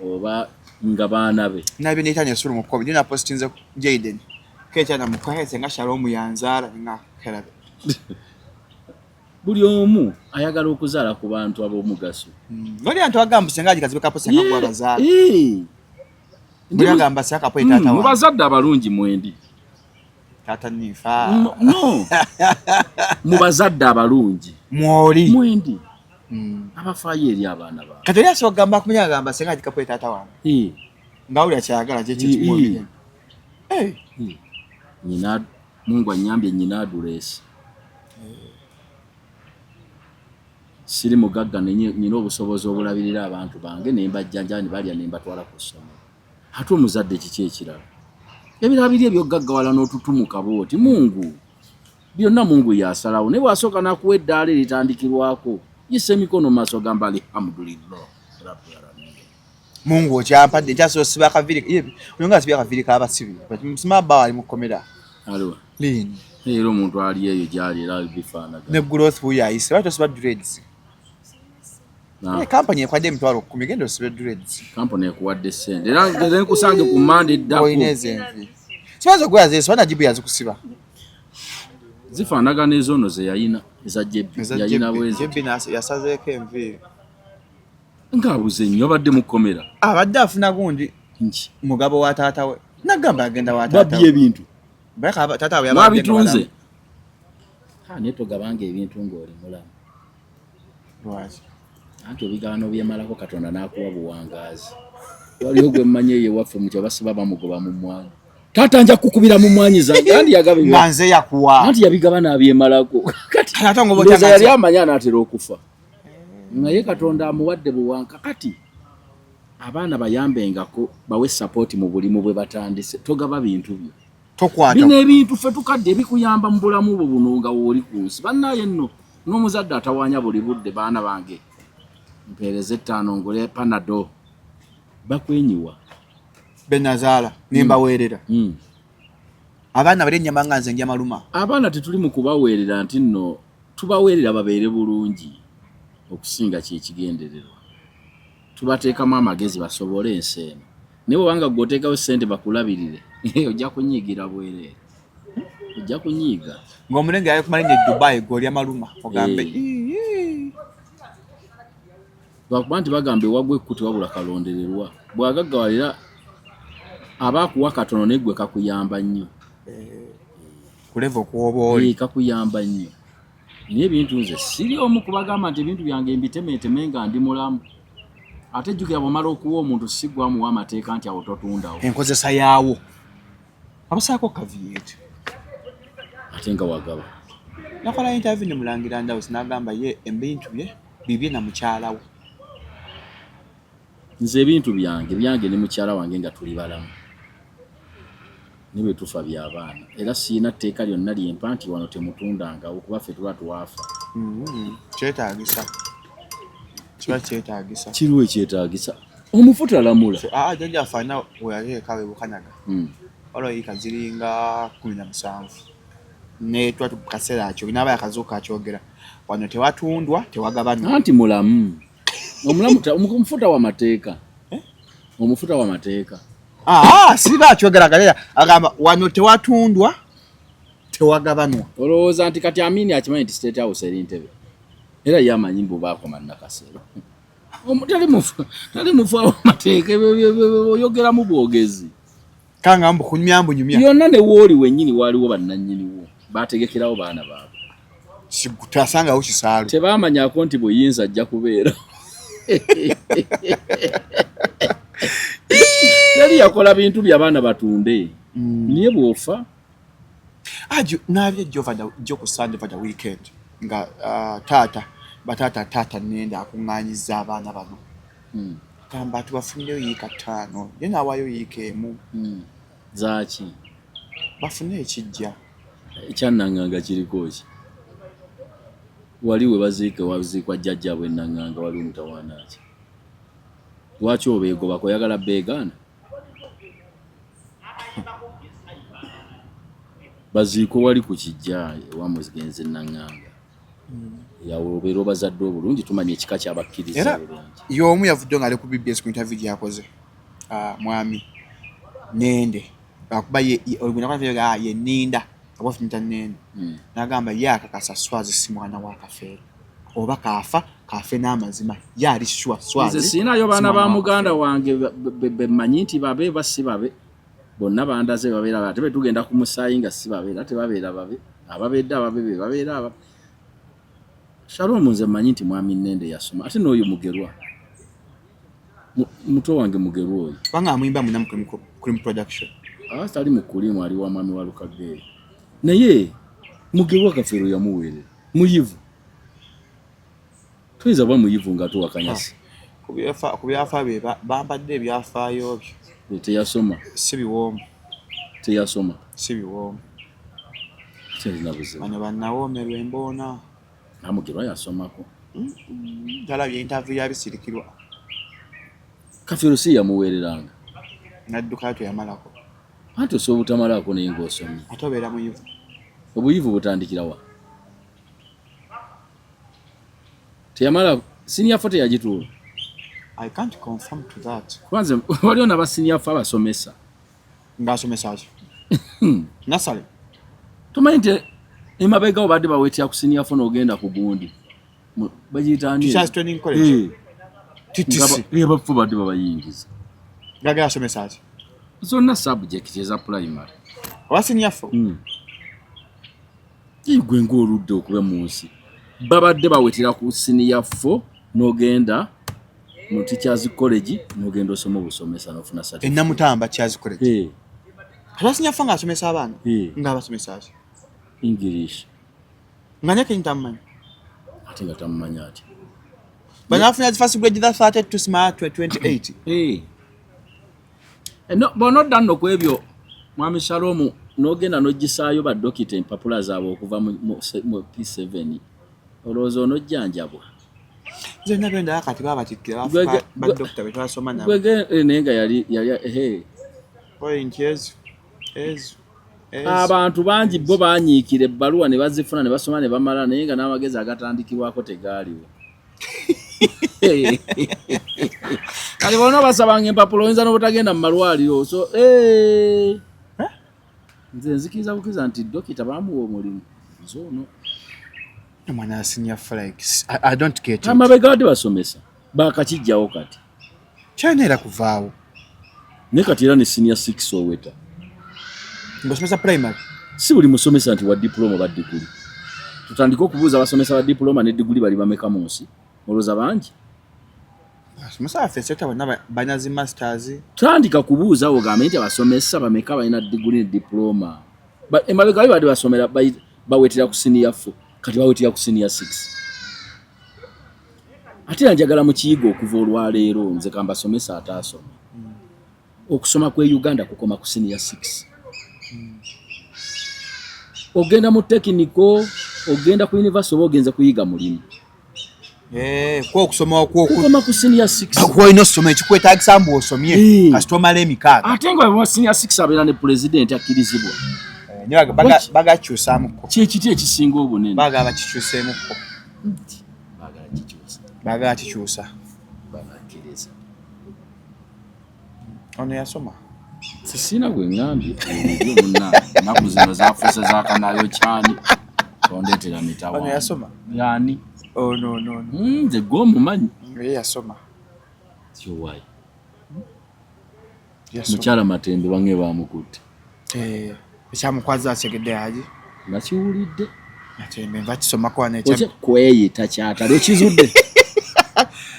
oba nga baana be nabe netanya suru mukobi ndina postinze Jaden kecha na mukwahese nga Shalom yanzala nga kerabe buli omu ayagala okuzaala ku bantu ab'omugaso ngoli antu agamba sengaji kazibeka posa nga kwa bazaala ndi agamba saka po tata wa mubazadde abalungi mwendi tata nifa no mubazadde abalungi mwoli mwendi abafaayo eri abaana ba katoli aso gamba kumenya gamba sengaji kapo tata wa ngawuli akyagala je kimwoli nyina Mungu anyambye nyina adulesi siri mugagga nyina obusobozi obulabirira abantu bange nemba jjanjani balya nemba twala ku ssomero ate omuzadde kiki ekirala ebirabiri ebyo gagga wala n'otutumuka booti Mungu byonna Mungu yasalawo ne bwasooka nakuwa eddaala eritandikirwako yisa emikono maaso gamba alhamdulillah rabbil alamin. Mungu okyampadde kyasobola siba akaviri nga siba akaviri k'abasibi musima bba ali mu kkomera aliwa lini era omuntu ali eyo gyali era bifaanaga ne growth buyayise lwaki osiba dreads kampani ekwadde emitwalo 10 genda osibe dreads kampani ekuwadde ssente era nkusange ku mande eddako olina ezenvi sibaza okweyaza esiba nagibu yazikusiba zifaanaga n'ezono ze yayina eza jebbi yayina bwezi jebbi yasazeeko enviiri ng'abuze nnyo abadde mu kkomera abadde afuna gundi nki mugabo wa taata we nagamba agenda wa taata babye ebintu taata we babitunze naye togabanga ebintu ng'oli mulamu lwaki anti ebigaano byemalako Katonda n'akuwa buwangaazi waliwo gwe mmanyi eyo ewaffe mu kyabasiba bamugoba mu mwanyi taata nja kukubira mu mwanyi zange anti yagaba nze yakuwa anti yabigaba n'abyemalako kati yali amanya anaatera okufa naye Katonda amuwadde buwanka kati abaana bayambengako bawe support mu bulimu bwe batandise togaba bintu byo tokwata bino ebintu ffe tukadde ebikuyamba mu bulamu bwo buno nga wooli ku nsi bannaye nno n'omuzadde atawaanya buli budde baana bange mpeereza 5 ngule panado bakwenyiwa benazaala nimbaweerera abaana bali ennyama nga nze ndya maluma abaana tetuli mu kubaweerera nti nno tubaweerera babeere bulungi okusinga kyekigendererwa tubateekamu amagezi basobole ensi eno naye bwobanga gwoteekawo ssente bakulabirire ojja kunyiigira bwereere ojja kunyiiga ng'omulenge ali kumalinnya Dubai gw'olya maluma ogambe lwakuba nti bagamba ewagwa ekkuti wabula kalondererwa bwagaggawalira abaakuwa katono naye gwe kakuyamba nnyo kuleva okuwoba oli kakuyamba nnyo naye ebintu nze siri omu kubagamba nti ebintu byange mbitemeeteme nga ndi mulamu ate jjukira bw'omala okuwa omuntu sigwamuwa amateeka nti awo totundawo enkozesa yaawo abasaako kaviyeti ate nga wagaba nakola interview ne mulangira Ndawusi n'agamba ye ebintu bye bibye na mukyala we nze ebintu byange ne mukyala wange nga tuli balamu ne bwe tufa by'abaana era siina tteeka lyonna lyempa nti wano temutundangawo kuba ffe tuba twafa kyetaagisa kiba kyetaagisa kiriwo ekyetaagisa omufu talamula jjajja afaana weyaleeka we Bukanaga oloyika ziringa 17 ne twatu kaseera akyo naaba yakazuuka akyogera wano tewatundwa tewagabanwa anti mulamu omufuta wa mateeka omufuta wa mateeka siba akyogera galera agamba wano tewatundwa tewagabanwa olowooza nti kati Amini akimanyi nti State House eri Ntebe era ye amanyi mbu baakoma Nakasero tali mufu wa mateeka oyogeramu bwogezi kanga mbu kunyumya byonna ne wooli wennyini waaliwo bannannyiniwo baategekerawo baana baabwe tasangawo kisaalu tebamanyako nti buyinza ajja kubeera yali yakola bintu by'abaana batunde niye bw'ofa nabye jjo ku Sunday for the weekend nga taata nenda akuŋŋaanyizza abaana bano gamba tubafunyeyo yiika 5 ye naawaayo yiika emu zaaki bafune ekijja ekyannaŋŋanga kiriko ki wali we waziikwa jjajjaabwe naŋŋanga wali omutawaana ki lwaki obeegobako oyagala beegaana baziiko wali ku kijja ewamuzigenze naŋŋanga yawobeera obazadde obulungi tumanya ekika kyabakkiriza bulungi y'omu yavudde nga ali ku BBS ku interview gyakoze mwami Nende akuba ye Ninda abafumita Nende n'agamba ye akakasa Swazi si mwana wa Kafeero oba kafe n'amazima yali Swazi siinayo baana ba muganda wange bemanyi nti babe basi babe bonna bandaze babeera ate betugenda ku musaayi nga si babeera ate babeera babe ababedde ababe babeera ababe Shalom nze manyi nti mwami Nende yasoma ate n'oyo mugerwa muto wange mugerwa oyo banga amuyimba munamu Cream Production tali mu kulimu ali wa mwami wa Lukagere naye mugerwa Kafeero yamuweerera muyivu tuyinza kuba muyivu nga tuwakanyasi ku byafa bye bambadde ebyafaayo byo teyasoma si biwoomu teyasoma si biwoomu bano bannawoomerwa emboona Namugerwa yasomako talabye interview yabisirikirwa Kafiro si yamuweereranga nadduka yamalako anti osobola obutamalako naye ng'osomye ate obeera muyivu obuyivu butandikira wa teyamala senior fo teyagituula I can't confirm to that kwanza waliwo n'abasenior fo abasomesa ng'asomesa ki nasale tomanyi nti emabega obadde baweetera ku senior fo n'ogenda ku gundi bagiyitaani Teachers Training College TTC bafo badde babayingiza gagala asomesa ki zonna subject eza primary oba senior fo gwe ng'oludde okuba mu nsi babadde baweetera ku senior fo n'ogenda mu Teachers College n'ogenda osoma obusomesa n'ofuna certificate ennamutamba Teachers College aba senior fo ng'asomesa abaana ng'abasomesa ki English nganya kintammanyi ate nga tamumanya ati banafuna first grade that started to smart 28 no bonodda nno ku ebyo mwami Shalom n'ogenda n'oggisaayo baddokita empapula zaabwe okuva mu P7 olowooza onojjanjabwa zonna benda akati babatikkira baddokita betwasoma nabo naye nga yali point ezo abantu bangi bo banyiikira ebbaluwa ne bazifuna ne basoma ne bamala naye nga n'amagezi agatandikibwako tegaaliwo kale bona basabanga empapula oyinza n'obutagenda mu malwaliro so nze nzikiriza bukiza nti dokita bamuwa omulimu nzono mwana senior like I don't get it amabega badde basomesa bakakijjawo kati kyanera kuvaawo ne kati era ne senior 6 oweta ngosomesa primary si buli musomesa nti wa diploma ba degree tutandika okubuuza abasomesa ba diploma ne degree bali bameka mu nsi olowooza bangi asomesa afeseta bonna banyazi masters tandika kubuuza ogambe nti abasomesa bameka balina degree ne diploma emabega bali badde basomera baweetera ku senior 4 kati baweetera ku senior 6 ate njagala mu kiyigo okuva olwaleero nze kambasomesa ataasoma okusoma kwe Uganda kukoma ku senior 6 ogenda mu technical ogenda ku university oba ogenza kuyiga mulimu kwa okusoma kukoma ku senior 6 kwa ino soma ekikwetaagisa mbu osomye kasitoma emikaaga ate nga mu senior 6 abeera ne president akkirizibwa bagakyusamuko kyekiti ekisinga obunene bagala bakikyuseemuko bagala kikyusa bagakkiriza ono yasoma sisina gwe ngambye ebyo bonna ennaku zino zafuuse zakanayo kyani ondeetera mitawa ono yasoma yani no nze gwe omumanyi ye yasoma kyowayi mukyala Matembe bange bamukutte ekyamukwaza asegedde aji nakiwulidde Matembe nva kisomako kweyita kyatali okizudde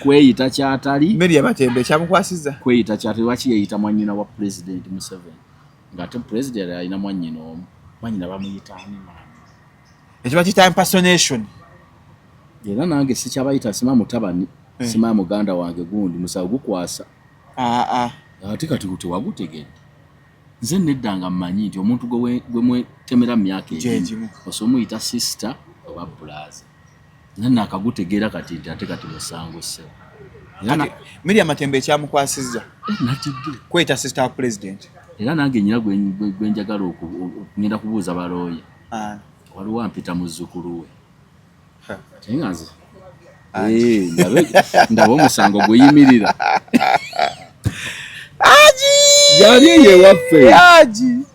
kweyita kyatali Mary Matembe ekyamukwasiza kweyita kyatali lwaki yeyita mwannyina wa President Museveni ng'ate President alina mwannyina omu mwannyina bamuyita ani ekiba kita impersonation era nange sikyabayita sima mutabani sima muganda wange gundi musawo gukwasa ate kati tewagutegedde nze neddanga mmanyi nti omuntu gwe mwetemera mu myaka egimu osomuyita sister oba brother nana akagutegeera kati nti ate kati musango sse Mary Matembe ekyamukwasizza natidde kweta sister wa president era nange nyina gwenjagala okugenda kubuuza balooya waliwo ampita muzzukulu we tengaze ndaba omusango gweyimirira yali eyo ewaffe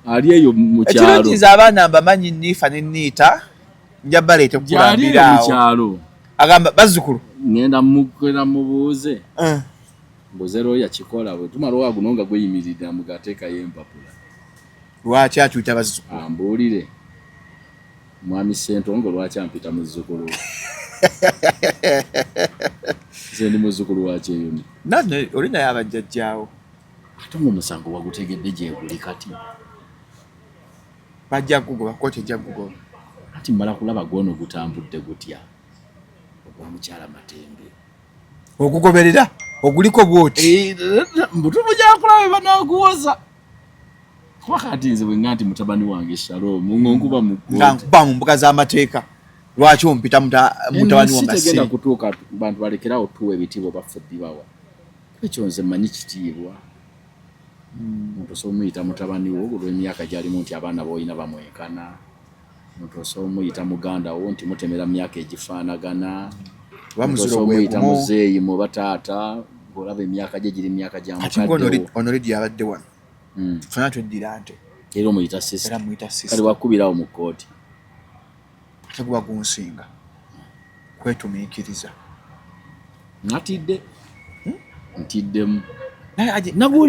ali eyo mukyalo ekirungiza abaana mbamanyi niifa neniita njabaleete kukulambira awo mukyalo agamba bazzukulu ngenda mukwera mubuuze mbuze looya kikola bwe tumala waguno nga gweyimiridde mugateekayo empapula lwaki akyuta bazzukulu ambuulire mwami Ssentongo lwaki ampita muzzukulu nze ndi muzzukulu wakyeyo nanne oli naye abajjajjaawo ate ng'omusango wagutegedde gyeguli kati bajja kugoba kooti ejja kugoba ati mmala kulaba gwono gutambudde gutya ogwa mukyala Matembe okugoberera oguliko bwoti mbutubu gyakulaba banaaguwoza wakati nze bwenganti mutabani wange Shalom ngonkuba mu ngankuba mu mbuga z'amateeka lwaki ompita mutabani wange sitegenda kutuuka bantu balekerawo tuwa ebitiibwa bafuddi bawa ekyo nze mmanyi kitiibwa muntu osomuyita mutabani wo olw'emyaka gyalimu nti abaana boolina bamwenkana muntu osomuyita muganda wo nti mutemera myaka egifaanagana omuyita muzeeyi mu bataata ng'olaba emyaka gye giri myaka gya mukadde onoredi yabadde wano funa tweddira nte era omuyita sisita kale wakubirawo mu kkooti teguba gunsinga kwetumiikiriza natidde ntiddemu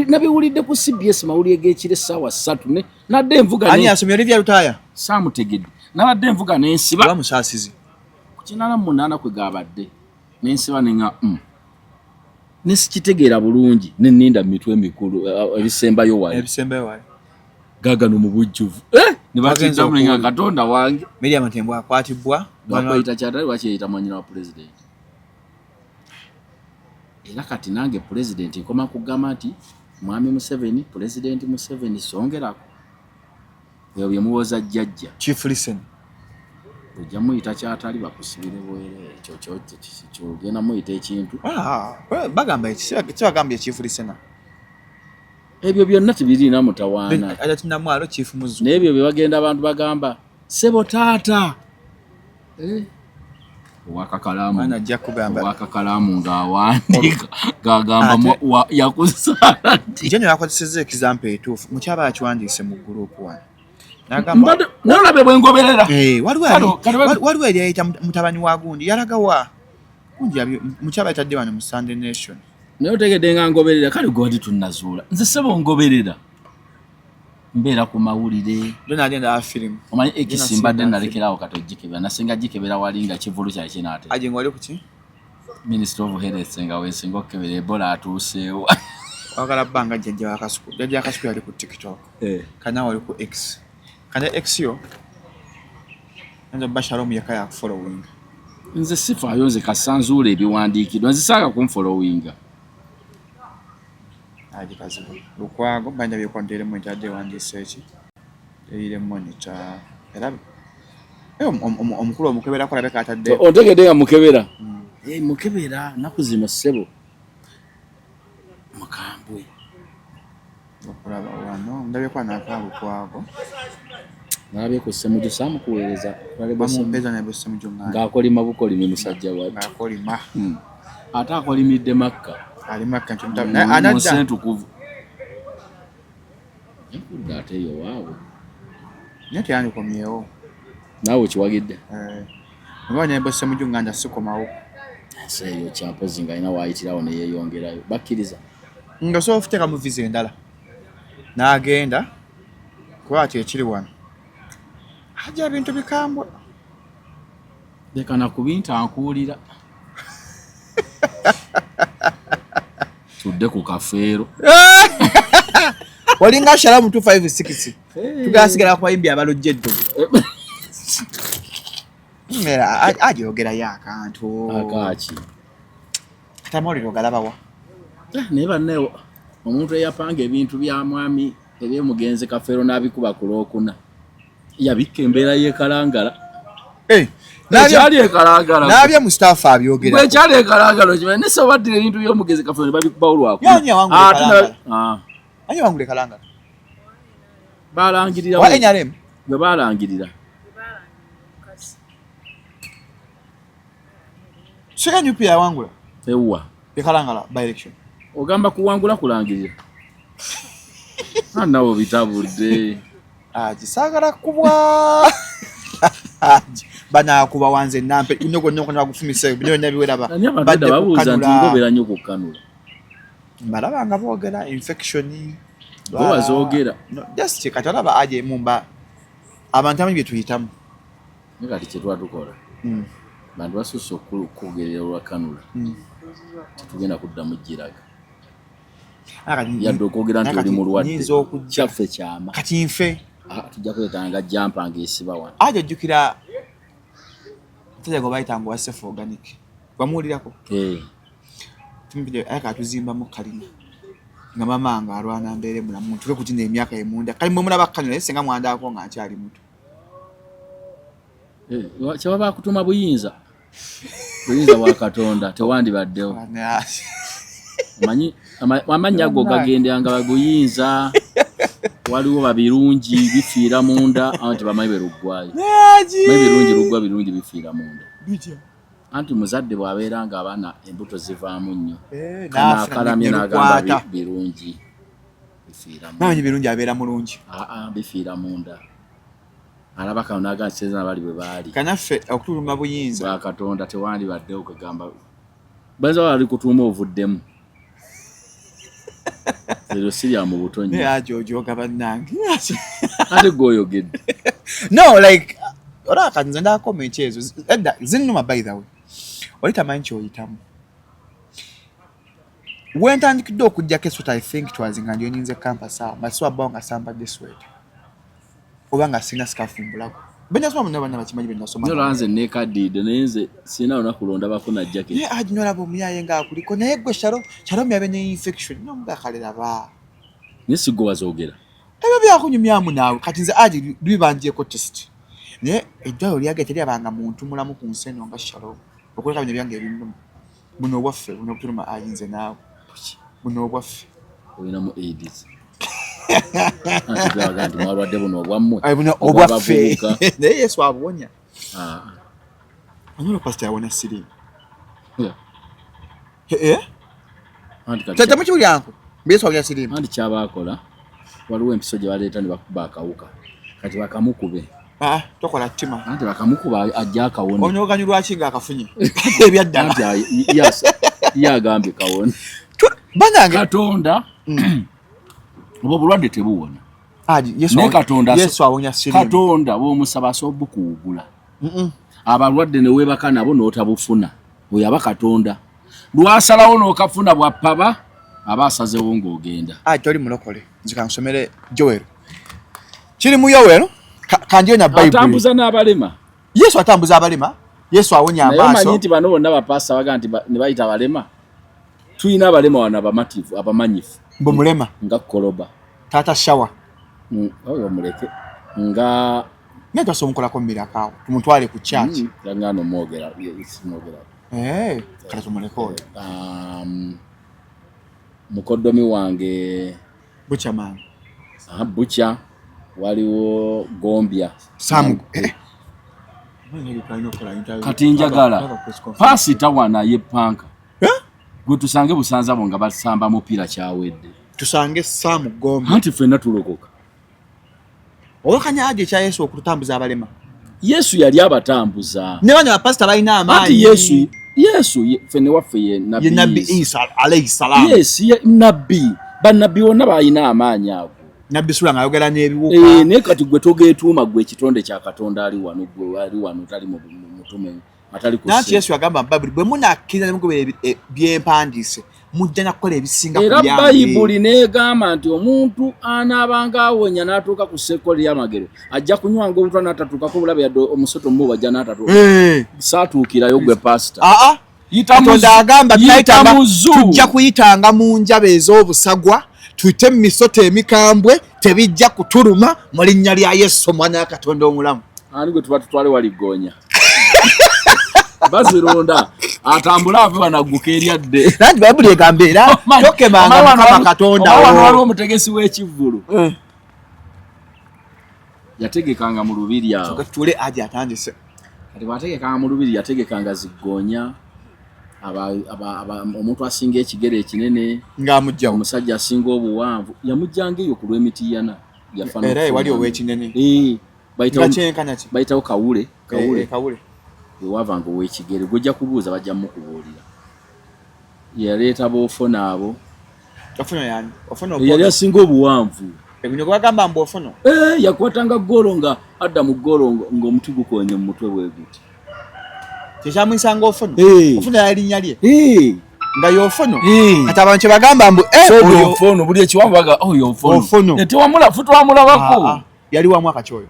nabiwulidde ku CBS mawulire g'ekiro essaawa 3 nadde envuga ani asomye Olivia Lutaya saamutegedde nabadde envuga n'ensiba oba musaasizi ku 8 kwe gaabadde n'ensiba nenga nesikitegeera bulungi nenninda mitwe mikulu ebisembayo wali gagano mu bujjuvu ne bakiddamu nenga Katonda wange Miriam Tembo akwatibwa bakwayita kyatali wakiyita mwanyina wa president era kati nange president nkoma kugamba nti mwami Museveni president Museveni songerako ebyo bye muwoza jjajja Chief Listen ojja muyita kyatali bakusibire bwere ekyo genda muyita ekintu bagamba ekibagambye Chief Listen ebyo byonna tibirina mutawaana ajatinamwalo Chief Muzu n'ebyo bye bagenda abantu bagamba sebo taata wakakalamu ng'awandiika gagamba yakusaala nti jenyo yakozesezza example etuufu mukyaba yakiwandiise mu gurupu wano nolabe bwengoberera waliwo eri yayita mutabani wa gundi yalagawa gundi mukyaba yatadde wano mu Sunday Nation naye otegedde nga ngoberera kale gwadi tunnazuula nze sebo ngoberera mbeera ku mawulire donagenda film omanyi ekisimbadde nalekerawo kato jikebera nasenga jikebera wali nga kivulu kya kinaate aje ngwali kuki Minister of Health nga wesinga okebera Ebola atuuseewo wakala banga jjajja akasuku yali ku TikTok kana wali ku X kana X yo nzo Bashalom yakaya following nze sifaayo nze kasanzuula ebiwandiikiddwa nze saaga kumfollowinga ajikazibu lukwago banja byekwandere mu ntadde wandiise eki eyire monitor era omukulu omukebera kola beka atadde otegedde nga mukebera mukebera nakuzima ssebo mukambwe okulaba wano ndabye kwa nakaalukwago nalabye ku ssemuju saamukuweereza bamumpeza naye bussemuju ng'akolima bukolimi musajja wa ng'akolima ate akolimidde makka alimakka anadda entukuvu ekudde ate eyo waabwe naye teyandikomyewo naawe kiwagidde oba naye bussemuju nga ndasikomawo ensi eyo kyampozi nga alina waayitirawo neyeeyongerayo bakkiriza nga osobola okuteeka mu visa endala n'agenda kuba ati ekiri wano ajja ebintu bikambwa lekana ku bintu ankuulira tudde ku kafeero walinga Shalamu 256 tugasigala ku bayimbi abalojjeddo ajogerayo akantu akaki katamawulire ogalabawa naye banne omuntu eyapanga ebintu bya mwami ebyomugenzi kafeero n'abikuba ku Lwokuna yabikka embeera y'ekalangala ekyali ekalangala n'abye mu staff abyogera ekyali ekalangala okimanyi nese baddira ebintu by'omugenzi kafeero ne babikubawo Lwakuna ani wangule kalangala balangirira wa NRM bwe balangirira sika nyupi ya wangula ewa ekalangala by election ogamba kuwangula kulangirira nawo bitabudde kisagala kubwa bana kuba wanze nampe nyogo na kufumise bino nabiwera badde babuuza nti ngobera nnyo kukanula balaba boogera infection bazoogera just katalaba aje mumba abantu amanyi byetuyitamu kati kyetwatukola bantu basusse okwogerera olwakanula titugenda kuddamu giraga yadde okwogera nti oli mulwadde kyaffe kyama kati nfe tujja kwetanga jampa ng'esiba wano aja jjukira tujja bayita ngu wasefu organic wamuwulirako tumubide ayaka atuzimbamu kalina nga mama nga alwana mbeere mulamu tuke kutina emyaka emunda kali mwe mulaba kanyo naye singa mwandaako nga akyali muto kyebaba kutuma buyinza bwa Katonda tewandibaddewo amannya ago gagendanga baguyinza waliwo babirungi bifiira munda anti bamanyi beruggwayo birungi luggwa birungi bifiira munda anti muzadde bw'abeera nga abaana embuto zivaamu nnyo akalamye n'agamba birungi bifiira munda namanyi birungi abeera mulungi bifiira munda alaba kano n'agamba kisezana bali bwe baali kanaffe okutuluma buyinza bwa Katonda tewandibaddewo kugamba bayinza bali kutuuma ovuddemu Lero sirya mu butonyi. Yeah, Jojo bannange. Ate goyogedde. No, like ora kanze nda comment ezo. Edda zinnuma by the way. Olita manchi oyitamu. Wentandikidde okujja keso I think twazinga ndio ninze campus awo. Maswa bonga samba this way. Obanga sina skafumbulako. Benya soma mwana bakimanyi benda soma. Nyo lanze neka dide nenze sina ona kulonda bafuna jacket. Ne ajinola bo muyaye nga kuliko naye gwe sharo myabe ne infection no mga kalera ba. Nisigo wazogera. Ebe byakunyumyamu nawe kati nze aji lwibanje ko test. Ne ejja oli ageteri abanga muntu mulamu ku nseno nga sharo. Okuleka bino byange ebintu. Buno obwaffe buno kutuluma ayinze nawe. Buno obwaffe. Oyinamu AIDS. Anti mwalwadde buno obwammwe. Ay buno obwaffe. Naye Yesu abuwonya. Anyola pastor yawona siri. Anti kati. Tata muchi ulyanko. Yesu awona siri. Anti kyabakola. Waliwo empiso gye baleeta ne bakuba akawuka. Kati bakamukube. Tokola ttima. Anti bakamukuba ajja akawone. Onyoganyu lwaki nga akafunye. Ebyaddala. Anti yes. Yagambye kawone. Banange Katonda. Obo bulwadde tebuwona. Yesu awonya siri. Katonda bw'omusaba sobukuugula. Abalwadde ne weebaka nabo n'otabufuna. Oyo aba Katonda. Lwasalawo n'okafuna bwappaba aba asazeewo ng'ogenda. Toli mulokole. Nzika nsomere Joel. Kiri mu Yoel kandiyo na Bible. Atambuza n'abalema. Yesu atambuza abalema. Yesu awonya amaaso. Naye omanyi nti bano bonna bapasa baga nti ne bayita abalema. Tuyina abalema wana abamativu abamanyifu. Mbo mulema nga koloba. Tata shower. Oyo muleke. Nga Neto somukola ko mirakawo. Tumutwale ku church. Ngano mogera. Mogera. Kala tumuleko. Mukoddomi wange Bucha man. Bucha waliwo Gombya. Sam. Kati njagala. Pasi tawana ye panka. Gwe tusange busanza bonga basamba mupira kyawedde. Tusange Sam Gombya. Anti fenna tulokoka. Okanya age kya Yesu okutambuza abalema. Yesu yali abatambuza. Ne bana pastor balina amaanyi. Anti Yesu fene waffe ye nabi. Ye nabi Isa alayhi salam. Yes, ye nabi. Banabi wonna bayina amaanyi ago. Nabbi sula ngayogera n'ebiwuka. Ne kati gwe togeetuuma gwe kitonde kya Katonda ali wano gwe wali wano tali mu mutume atali ku. Nanti Yesu yagamba Bible bwe munakkiriza mugobe byempandiise mujja nakukola ebisinga ku byange. Era Bible neegamba nti omuntu anaabanga awonya n'atuuka ku ssekko ly'amagero ajja kunywanga obutwa n'atatuukako bulabe yadde omusoto mu bajja n'atatuuka. Saatuukirayo gwe pastor. Katonda agamba tujja kuyitanga mu njaba ez'obusagwa tuyite mu misoto emikambwe tebijja kutuluma mu linnya lya Yesu omwana wa Katonda omulamu. Ani gwe tuba tutwale waligonya. Bazironda atambula ave wanagguka eryadde. Nanti Bible egamba era tokemanga Mukama Katonda. Waliwo omutegesi w'ekivvulu. Yategekanga mu lubiri awo. Tule aje atandise. Kati bwategekanga mu lubiri yategekanga zigonya. Omuntu asinga ekigere ekinene ng'amujja omusajja asinga obuwanvu yamujjanga eyo ku lw'emitiyana yafana era wali ow'ekinene bayitawo kawule ewavanga ow'ekigere gojja kubuuza bajja mukubuulira yaleeta b'ofono abo yali asinga obuwanvu yakwatanga golo nga adda mu golo ng'omuti gukonye mu mutwe bwe guti Kyamwisanga ofono. Ofono yalinnya lye. Nga yofono. Kati abantu bagamba mbu oyo ofono buli ekiwamu baga oyo ofono. Ate wamula futu wamulabako. Yali wa mwaka kyoyo.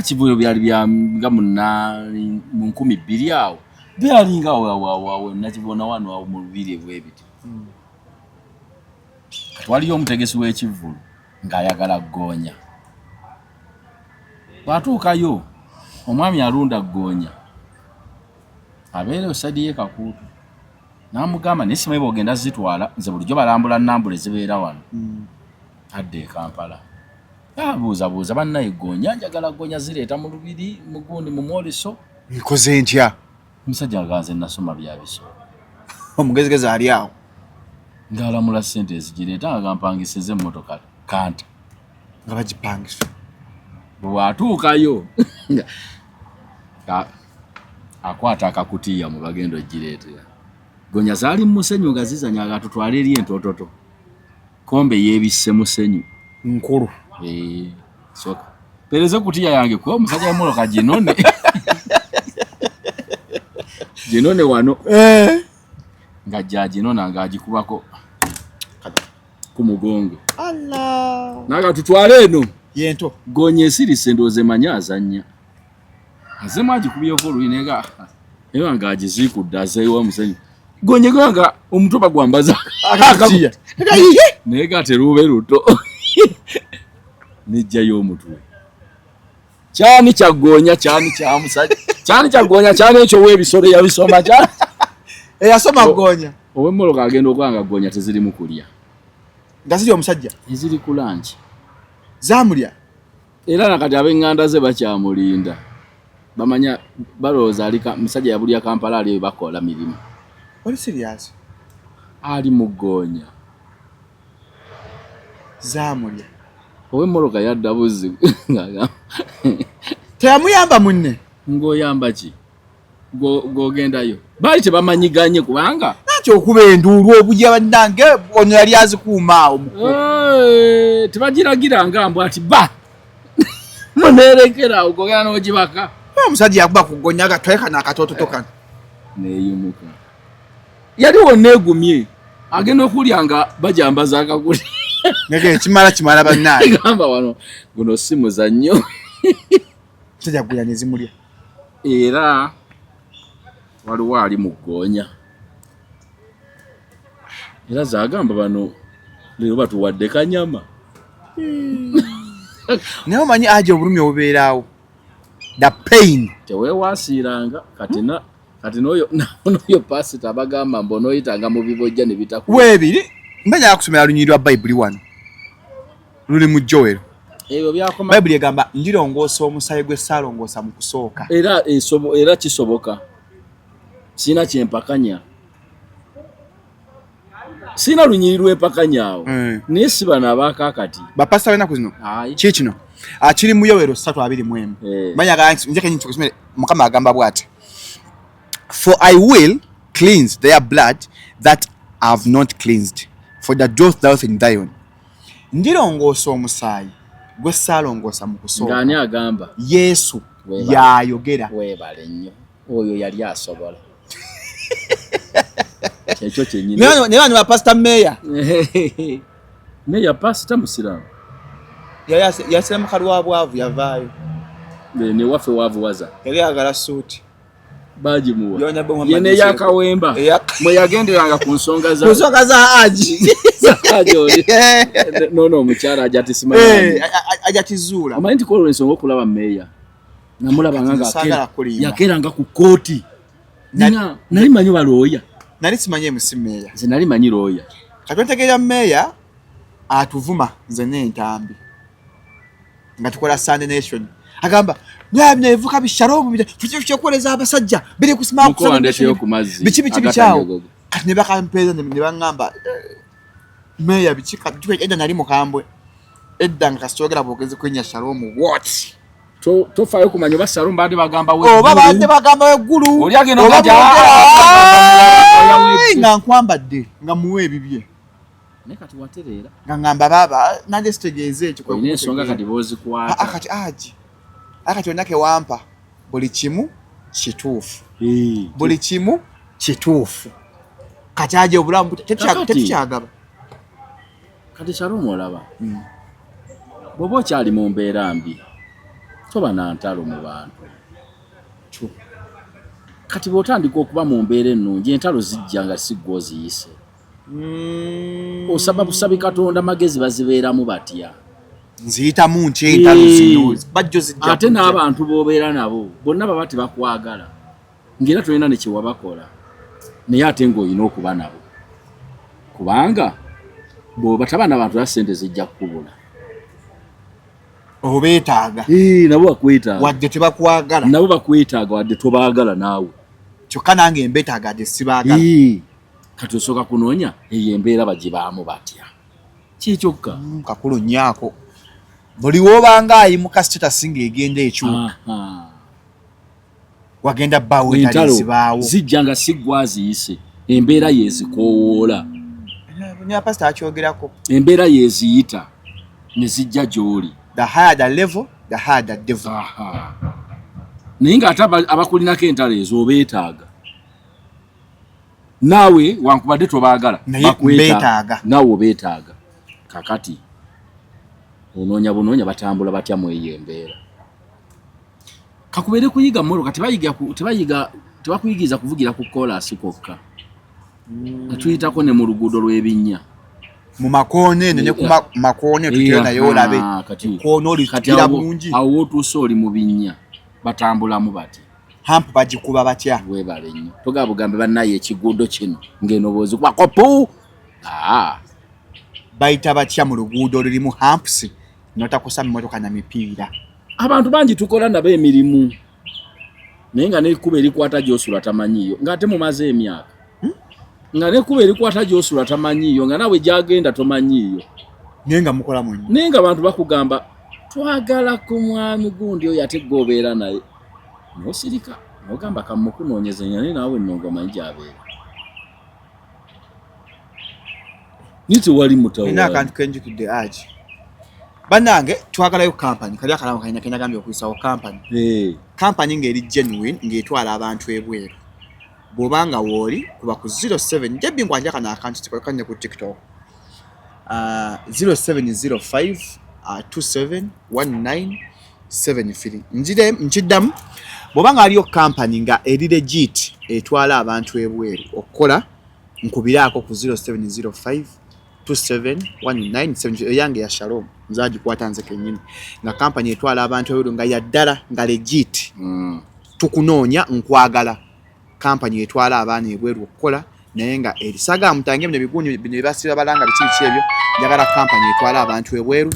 Kivuyo byali bya nga mu 1200 awo. Byali nga wawe nakibona wano awo mu lubiri bwebiti. waliyo omutegesi w'ekivvulu ng'ayagala ggoonya. Bw'atuukayo omwami alunda ggoonya abeera osadi ye Kakuutu n'amugamba naye simanyi bw'ogenda zitwala nze bulijjo balambula nnambula ezibeera wano adda e Kampala. Abuuzabuuza bannaye ggoonya njagala ggoonya zireeta mu Lubiri mu gundi mu Mwoleso. Nkoze ntya? Omusajja aganze nasoma bya biso. Omugezigezi ali awo ng'alamula ssente ezigireeta nga gampangisiza emmotoka kanta nga bagipangisa. Bw'atuukayo akwata akakutiya mu bagendo gireetera. Ggoonya zaali mu musenyu nga zizanya agatutwala eri entototo. Kombe yeebisse musenyu nkulu. Soka pereze kutiya yange ko omusajja w'emmotoka ginone. Ginone wano nga jaginona ng'agikubako ku mugongo. Allah Naga tutwale eno yento ggoonya esirise ndowooza emanya azannya. Azemu agikubyeko oluyinega eyo nga agizikudde azeewo omusenyu. Ggoonya gwanga omutoba gwambaza akakutiya naye gateruube luto. Nejjayo omutwe. Kyani kya ggoonya kyani kya musajja. Kyani kya ggoonya kyani ekyo w'ebisolo yabisoma kyani. Eyasoma ggoonya. Ow'emmoloka agenda okwanga ggoonya tezirimu kulya. Nga ziri omusajja. Eziri ku lanchi. Zaamulya. Era nakati ab'eŋŋanda ze bakyamulinda. Bamanya balowooza alika musajja yabulya Kampala aliyo bakola mirimu. Oli serious? Ali mu ggoonya. Zaamulya. Ow'emmoloka yadda buzzi. Teyamuyamba munne. Ng'oyamba ki? G'ogendayo. Baali tebamanyiganye kubanga Nakyo okuba enduulu obujja bannange ono yali azikuuma awo. Tebagiragira nga mbw ati ba muneerekera ogogera n'ogibaka. Omusajja yakuba ku ggoonya agatweka n'akatoototo kano. Neeyimuka. Yali wonna egumye. Agenda okulya nga bajambaza akakuli. Nege kimala bannaye. Gamba wano guno si muzannyo. Omusajja gulya ne zimulya. Era waliwo ali mu ggoonya. Era zagamba bano leero batuwadde kanyama. Naye omanyi aje obulumi obubeeraawo. The pain. Teweewaasiiranga kati n'oyo pasita abagamba mbonooyitanga mu bibojja ne bitaku. Weebiri. Mbanya akusomera lunyiri lwa Bayibuli wano. Luli mu Joel. Ebyo byakoma. Bayibuli egamba ndirongoosa omusaayi gwe saalongoosa mu kusooka. Era kisoboka. Sina kyempakanya. Sina lunyiri lw'empakanya awo. Naye si bano abaakaakati. Bapasita b'ennaku zino. Ki kino? Kiri mu Yoweri 3:21. Manya njeke nyingi kusomera Mukama agamba bw'ati. For I will cleanse their blood that I have not cleansed, for the dwelleth thou in Zion. Ndirongoosa omusaayi gwe saalongoosa mu kusooka. Ng'ani agamba? Yesu y'ayogera. Weebale nnyo. Oyo yali asobola. Kyekyo kyennyini. Ne bano ba Pastor Meya. Meya pasita musiraamu. Yasiramu kalwabwavu yavaayo. Ne waffe waavuwaza. Yali ayagala suuti. Bagimuwa. Yene yakawemba. Mwe yagenderanga ku nsonga za. Ku nsonga za Haji. No omukyala ajati simanyi. Ajatizuula. Amanyi nti kwolwo ensonga okulaba meya. Namulaba nga yakeranga ku kooti. Nali manyi balooya. Nali simanyi MC Meya. Nze nali manyi looya. Katwetegerera Meya atuvuma nze n'entambi. Nga tukola Sunday Nation. Agamba nevuka bishalomu bikyokoleza abasajja biri kusimama biki bikyawo. Kati ne bakampeeza ne bangamba Meya biki edda nali mukambwe. Edda nga kasitogera bwogezi kwenya Shalom what? Tofayo kumanya ba Shalom bade bagamba we. Oba bade bagamba weggulu. Oli agenda okajja. Nga nkwambadde nga muwe bibye. Ne kati waterera. Nga ngamba baba nande sitegeeze ekyo kwa. Ine nsonga kati bozi kwata. Akati aji. Akati onake wampa buli kimu kituufu. Buli kimu kituufu. Kati aje obulamu tetukyagaba. Kati Shalom olaba. Bobo kyali mu mbeera mbi. Toba na ntalo mu bantu. Kati bw'otandika okuba mu mbeera ennungi entalo zijja nga si ggwe oziyise. osaba busabi Katonda magezi bazibeeramu batya nziyitamu nti entalo zino bajjo zijja ate n'abantu b'obeera nabo bonna baba tebakwagala ng'era tolina ne kyewabakola naye ate ng'olina okuba nabo kubanga bw'oba taba n'abantu era ssente zijja kukubula obeetaaga nabo bakwetaaga wadde tebakwagala nabo bakwetaaga wadde tobaagala naawe kyokka nange mbeetaaga wadde sibaagala kati osooka kunoonya eyo embeera bagibaamu batya kikyokka kakulu nyaako buli w'obanga ayimuka sitatasi ng'egenda ekyuka wagenda bbaawo etalizibaawo zijja nga siggwa ziyise embeera yeezikoowoola nya pasita akyogerako embeera yeeziyita ne zijja gy'oli the higher the level the higher the devil naye ng'ate abakulinako entalo ezo obeetaaga naawe wankubadde tobaagala bakwetaaga naawe obeetaaga kakati onoonya bunoonya batambula batya mu eyo embeera kakubeere kuyiga mmoloka tebakuyigiriza kuvugira ku koolaasi kwokka natuyitako ne mu luguudo lw'ebinnya mu makoone ne ku makoone tutera naye olabe koona olikira bulungi awo wootuuse oli mu binnya batambulamu bati hampu bagikuba batya weebale nnyo togaa bugambe bannaye ekiguudo kino ng'enoboozi kuba kopu bayita batya mu luguudo lulimu hampusi notakosa mmotoka na mipiira abantu bangi tukola nabo emirimu naye nga n'ekkuba erikwata gy'osula tamanyiiyo ng'ate mumaze emyaka nga n'ekkuba erikwata gy'osula tamanyiiyo nga nawe gyagenda tomanyiiyo naye nga mukola mwenye naye nga abantu bakugamba twagala ku mwami gundi oyo ate gw'obeera naye n'osirika n'ogamba kamukunoonyezanya naye naawe nnongomanyi gy'abeera niti wali mutawa nina akantu kenjukidde agi bannange twagalayo kampani kali akalamu kalina kenyagambye okuyisawo kampani kampani ng'eri genuine ng'etwala abantu ebweru bw'obanga wooli kuba ku 07 jebbi nkwanja kana akantu kanye ku TikTok 0705 271973 njire nkiddamu bw'obanga aliyo kampani nga eri legit etwala abantu ebweru okukola nkubiraako ku 0705 271973 eyange ya Shalom nzaji kwata nze kennyini nga kampani etwala abantu ebweru nga yaddala nga legit tukunoonya nkwagala kampani etwala abaana ebweru okukola naye nga erisaga mutange bino bigunyu bino ebasiba balanga biki ebyo njagala kampani etwala abantu ebweru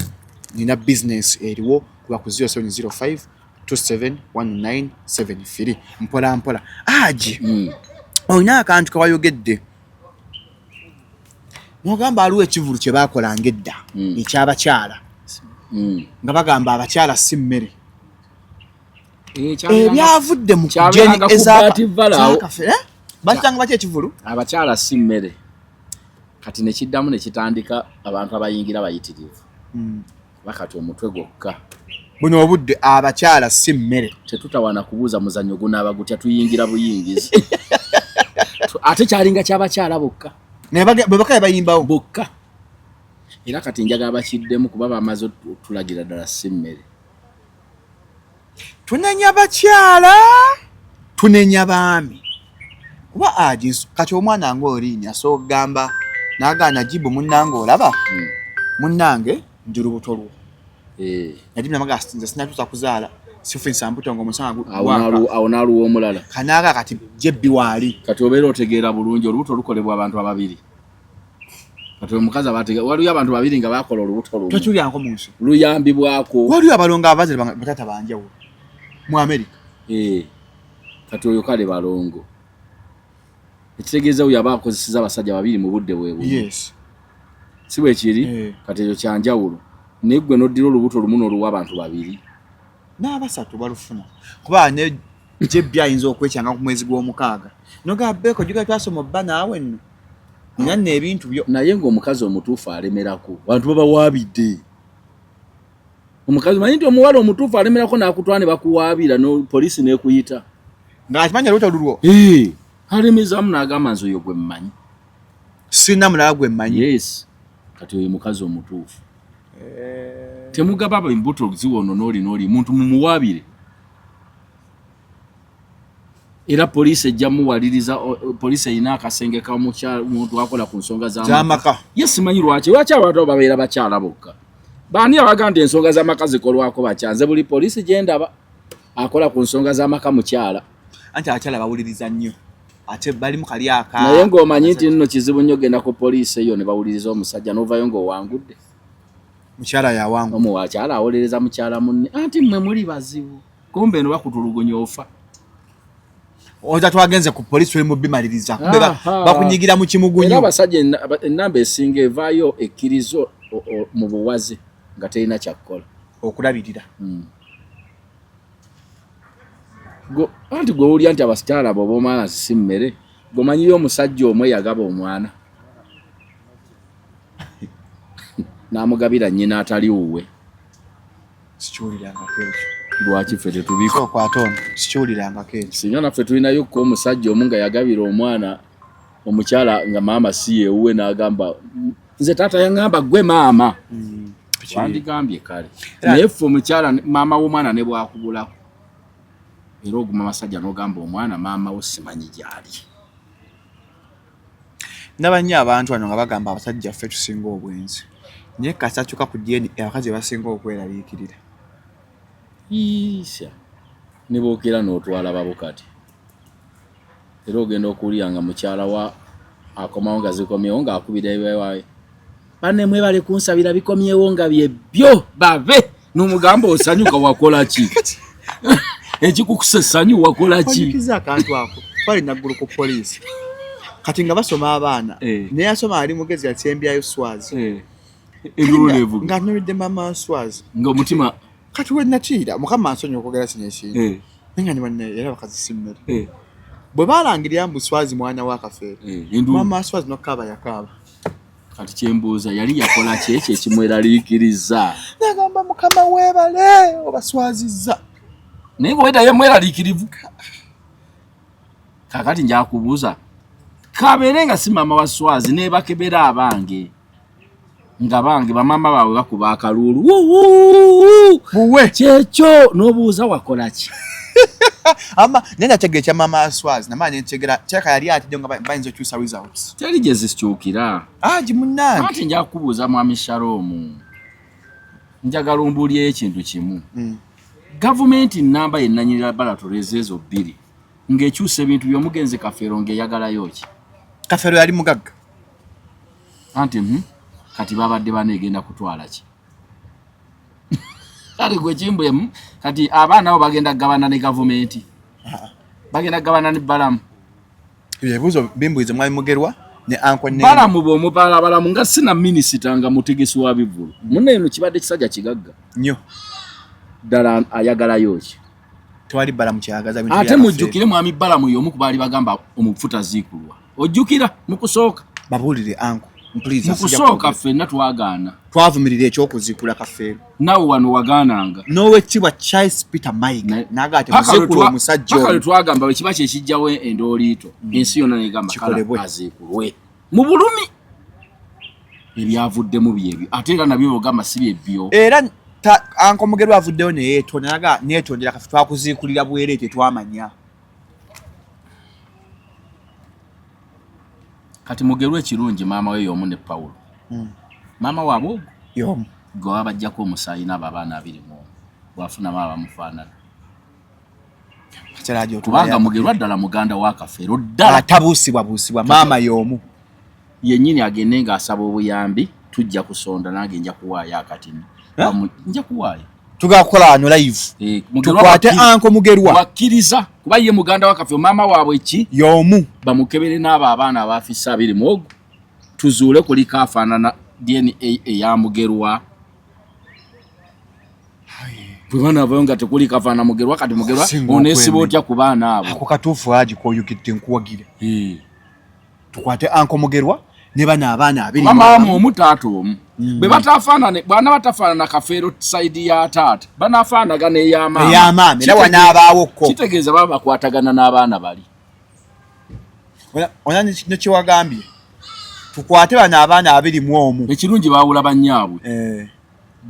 nina business eriwo kuba ku 0705 271973 mpola mpola aji oyina akantu kawayogedde nogamba aliwo ekivulu kye baakolanga edda ekyabakyala nga bagamba abakyala si mmere ebyavudde mu kujeni ezakafe bakitanga batya ekivulu abakyala si mmere kati nekiddamu nekitandika abantu abayingira bayitirivu bakati omutwe gwokka buno obudde abakyala si mmere tetutawana kubuuza muzannyo gunaaba gutya tuyingira buyingizi ate kyalinga ky'abakyala bokka bwebakale bayimbawo bokka era kati njagala bakiddemu kuba bamaze tulagira ddala si mmere tunenya bakyala tunenya baami kuba aji kati omwana ng'oliini asobola okugamba n'agaana jibu munnange olaba munnange ndi lubuto lwo najibu namaga nze sinatuusa kuzaala sifunisa mbuto ng'omusanga awo n'aluwa omulala kanaaga kati jebbi waali kati obeera otegeera bulungi olubuto lukolebwa abantu ababiri kati omukazi waliyo abantu babiri nga bakola olubuto lumu totulyanko mu nsi luyambibwako waliyo abalongo abazire batata banjawulo mu America kati oyo kale balongo ekitegeeza oyo aba akozeseza abasajja babiri mu budde bwe bumu yes si bwe kiri kati ekyo kyanjawulo naye ggwe n'oddira olubuto lumu n'oluwa abantu babiri n'abasatu balufuna kuba ne jebbi ayinza okwekyanga ku mwezi gw'omukaaga nogabeko juga twasoma bba naawe nno nina nno ebintu byo naye ng'omukazi omutuufu alemerako abantu babawaabidde omukazi manyi nti omuwala omutuufu alemerako n'akutwala ne bakuwaabira no poliisi n'ekuyita ng'akimanya lubuto lulwo alemezaamu n'agamba nze oyo gwe mmanyi sirina mulala gwe mmanyi yes kati oyo mukazi omutuufu temugaba embuto ziwono n'oli muntu mumuwaabire era poliisi ejja muwaliriza poliisi erina akasenge ka muntu akola ku nsonga z'amaka. Simanyi lwaki abantu babeera bakyala bokka. Baani abaga nti ensonga z'amaka zikolwako bakyanze buli poliisi gye ndaba akola ku nsonga z'amaka mukyala. Anti akyala bawuliriza nnyo. Ate bali mu kali aka. Naye ng'omanyi nti nno kizibu nnyo genda ku poliisi eyo ne bawuliriza omusajja n'ovayo ng'owangudde. Mukyala yawangu. Omuwakyala awolereza mukyala munne. Anti mmwe muli bazibu. Kumbe no bakutulugunya ofa. Oza twagenze ku poliisi oli mubimaliriza. Kumbe bakunyigira mu kimugunyu. Era abasajja ennamba esinga evaayo ekkirizo mu buwaze nga terina kyakkola. Okulabirira. Anti gwe owulya nti abakyala abo b'omwana si mmere. Gomanyiyo omusajja omwe yagaba omwana. N'amugabira nnyina atali wuwe. Sikiwuliranga kekyo. Lwaki ffe tetubiko? Okwatono sikiwuliranga kekyo. Singa naffe tulinayo ko omusajja omu nga yagabira omwana omukyala nga maama si yewuwe n'agamba nze taata yaŋŋamba gwe maama. Wandigambye kale. Naye ffe omukyala maama w'omwana ne bwakugulako. Era oguma amasajja n'ogamba omwana maama wo simanyi gy'ali. Nabanya abantu wano nga bagamba abasajja ffe tusinga obwenzi. Naye kasakyuka ku DNA abakazi basinga okweraliikirira. Isha. Ne bookera n'otwala babukati. Era ogenda okuwulira nga mukyala wa akomawo nga zikomyewo ng'akubira ebiwaawe. Banne mwebale kunsabira bikomyewo nga bye byo babe n'omugamba osanyuka wakola ki? Ekikukusa essanyu wakola ki? Ojikiza akantu ako twali naggulu ku poliisi kati nga basoma abaana naye asoma ali mugezi yatsembyayo swazi ebirolevu nga nolidde mama swazi nga omutima kati we natiira mukama ansonyi okwogera kino ekintu nenga ne banne era bakazi simmere bwe balangirira mbu swazi mwana wa Kafeero mama swazi nokkaaba yakaaba. Kati kyembuuza yali yakola ki ekyo ekimweraliikiriza? Nagamba mukama weebale obaswazizza. Naye bweda ye mweraliikirivu. Kakati njakubuuza kabeere nga si mama wa swazi ne bakebera abange nga bange bamama baabwe bakuba akaluulu buwe kyekyo n'obuuza wakola ki? Ama nenda tegekya mama aswazi namanya ntegera cheka yali ati nga bayinza okyusa results teri gye zikyukira. Jimunange ati njakubuuza mwami Shalom njagala ombuulyeyo ekintu kimu. Gavumenti nnamba yennanyirira laboratories ezo bbiri ng'ekyusa ebintu by'omugenzi Kafeero ng'eyagalayo ki? Kafeero yali mugagga. Anti kati babadde baneegenda kutwala ki? Kati gwe kimbwemu kati abaana abo bagenda kugabana ne gavumenti. Bagenda kugabana ne Balamu. Ebibuuzo bimbuize mwami Mugerwa ne Anko ne Balamu bw'omubaala Balamu nga sina minisita nga mutegesi wa bivulu. Munne eno kibadde kisajja kigagga. Nnyo. Ddala ayagalayo ki? Tewali Balamu kyayagaza bintu ate mujjukire mwami Balamu y'omu ku baali bagamba omufuta ziikulwa. Ojjukira mu kusooka. Babuulire Anko. Please, mu kusooka ffenna twagaana. Twavumirira eky'okuzikula Kafeero. Nawe wano wagaananga. N'owekitibwa Charles Peter Mayiga n'aga ati muzikula omusajja oyo. Pakale twagamba bwe kiba kyekijjawo endooliito. Ensi yonna n'egamba kala aziikulwe. Mu bulumi. Ebyavuddemu byebyo. Ate era nabyo ogamba si byebyo. Era Anko Mugerwa avuddeyo neyeetonda neetondera Kafeero twakuziikulira bwereete twamanya. Kati Mugerwa ekirungi maama we y'omu ne Pawulo. Maama waabo y'omu. Gwe babajjako omusaayi n'abaana 21. Wafuna maama bamufaanana. Kubanga Mugerwa ddala muganda wa Kafeero ddala. Tabuusibwa maama y'omu. Yennyini agende ng'asaba obuyambi tujja kusonda nange nja kuwaayo akatini. Nja kuwaayo. Tugakola ano live. Tukwate Anko Mugerwa. Wakkiriza kuba ye muganda wa Kafeero maama waabwe ki? Y'omu. Bamukebere n'abo abaana abafisa 21 tuzuule kuli kafaanana DNA eya Mugerwa. Bwe bana avayo nga tekuli kafaana Mugerwa kati Mugerwa oneesiba otya ku baana abo. Ako katuufu haji koyukidde nkuwagira. Tukwate Anko Mugerwa ne bana abaana 20. Mama omu taata omu. Bwe batafaanane bwana batafaanana Kafeero side ya taata banaafaanaga n'ey'amaama. Ey'amaama era wanaabawokko. Kitegeeza baba bakwatagana n'abaana bali. Ona ne kiwagambye. Tukwate bana abaana 21. Ekirungi baawula bannyaabwe.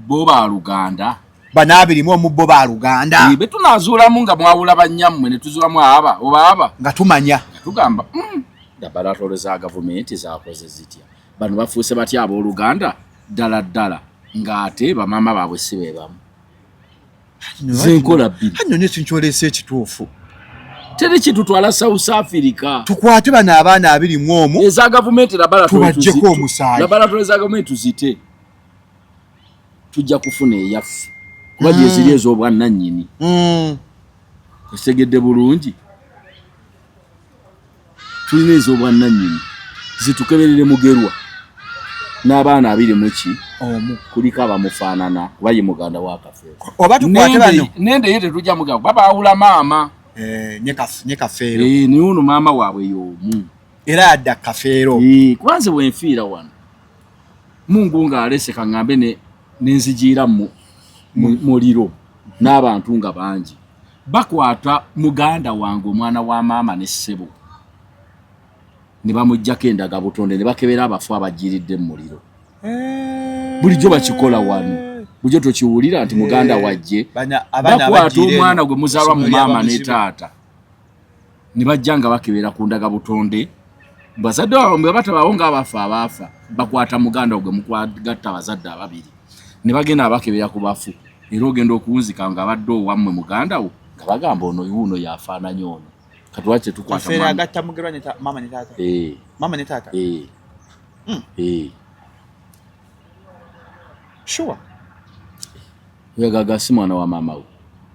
Bo ba Luganda banabirimu omubbo ba Luganda be tunazuulamu nga mwawula bannyammwe ne tuzuulamu aba oba aba nga tumanya tugamba laboratoire za gavumenti zakoze zitya bano bafuuse batya abooluganda ddala ng'ate bamaama baabwe si be bamu zenkola bbiri hano ne sinkyolesa ekituufu teri kitutwala South Africa tukwate bano abaana 21 eza gavumenti tubaggyeko omusaayi laboratoire za gavumenti tuzite tujja kufuna eyaffe kuba gye ziri ez'obwannannyini esegedde bulungi tulina ez'obwannannyini zitukeberere Mugerwa n'abaana 20 omu kuliko abamufaanana kuba ye muganda wa Kafeero oba tukwate bano nende ye tetujja mugamba babaawula maama nye Kafeero niye ono maama waabwe y'omu era yadda Kafeero kubanze bwenfiira wano Mungu ng'alese kaŋŋambe nenzigiira muliro n'abantu nga bangi bakwata muganda wange omwana wa maama ne ssebo ne bamuggyako endaga butonde ne bakebera abafu abajiridde mu muliro bulijjo bakikola wano bulijjo tokiwulira nti muganda wajje bakwata omwana gwe muzaalwa mu maama ne taata ne bajja nga bakebera ku ndaga butonde bazadde baabwe batabaawo ng'abafa abaafa bakwata muganda gwe mukwagatta abazadde ababiri ne bagenda abakebera ku bafu era ogenda okuwunzika nga abadde owammwe muganda wo nga bagamba ono yuuno yafaananya ono katuwache tukwata Kafeero agatta Mugerwa ne mama ne taata mama ne taata sure yagaga si mwana wa mama we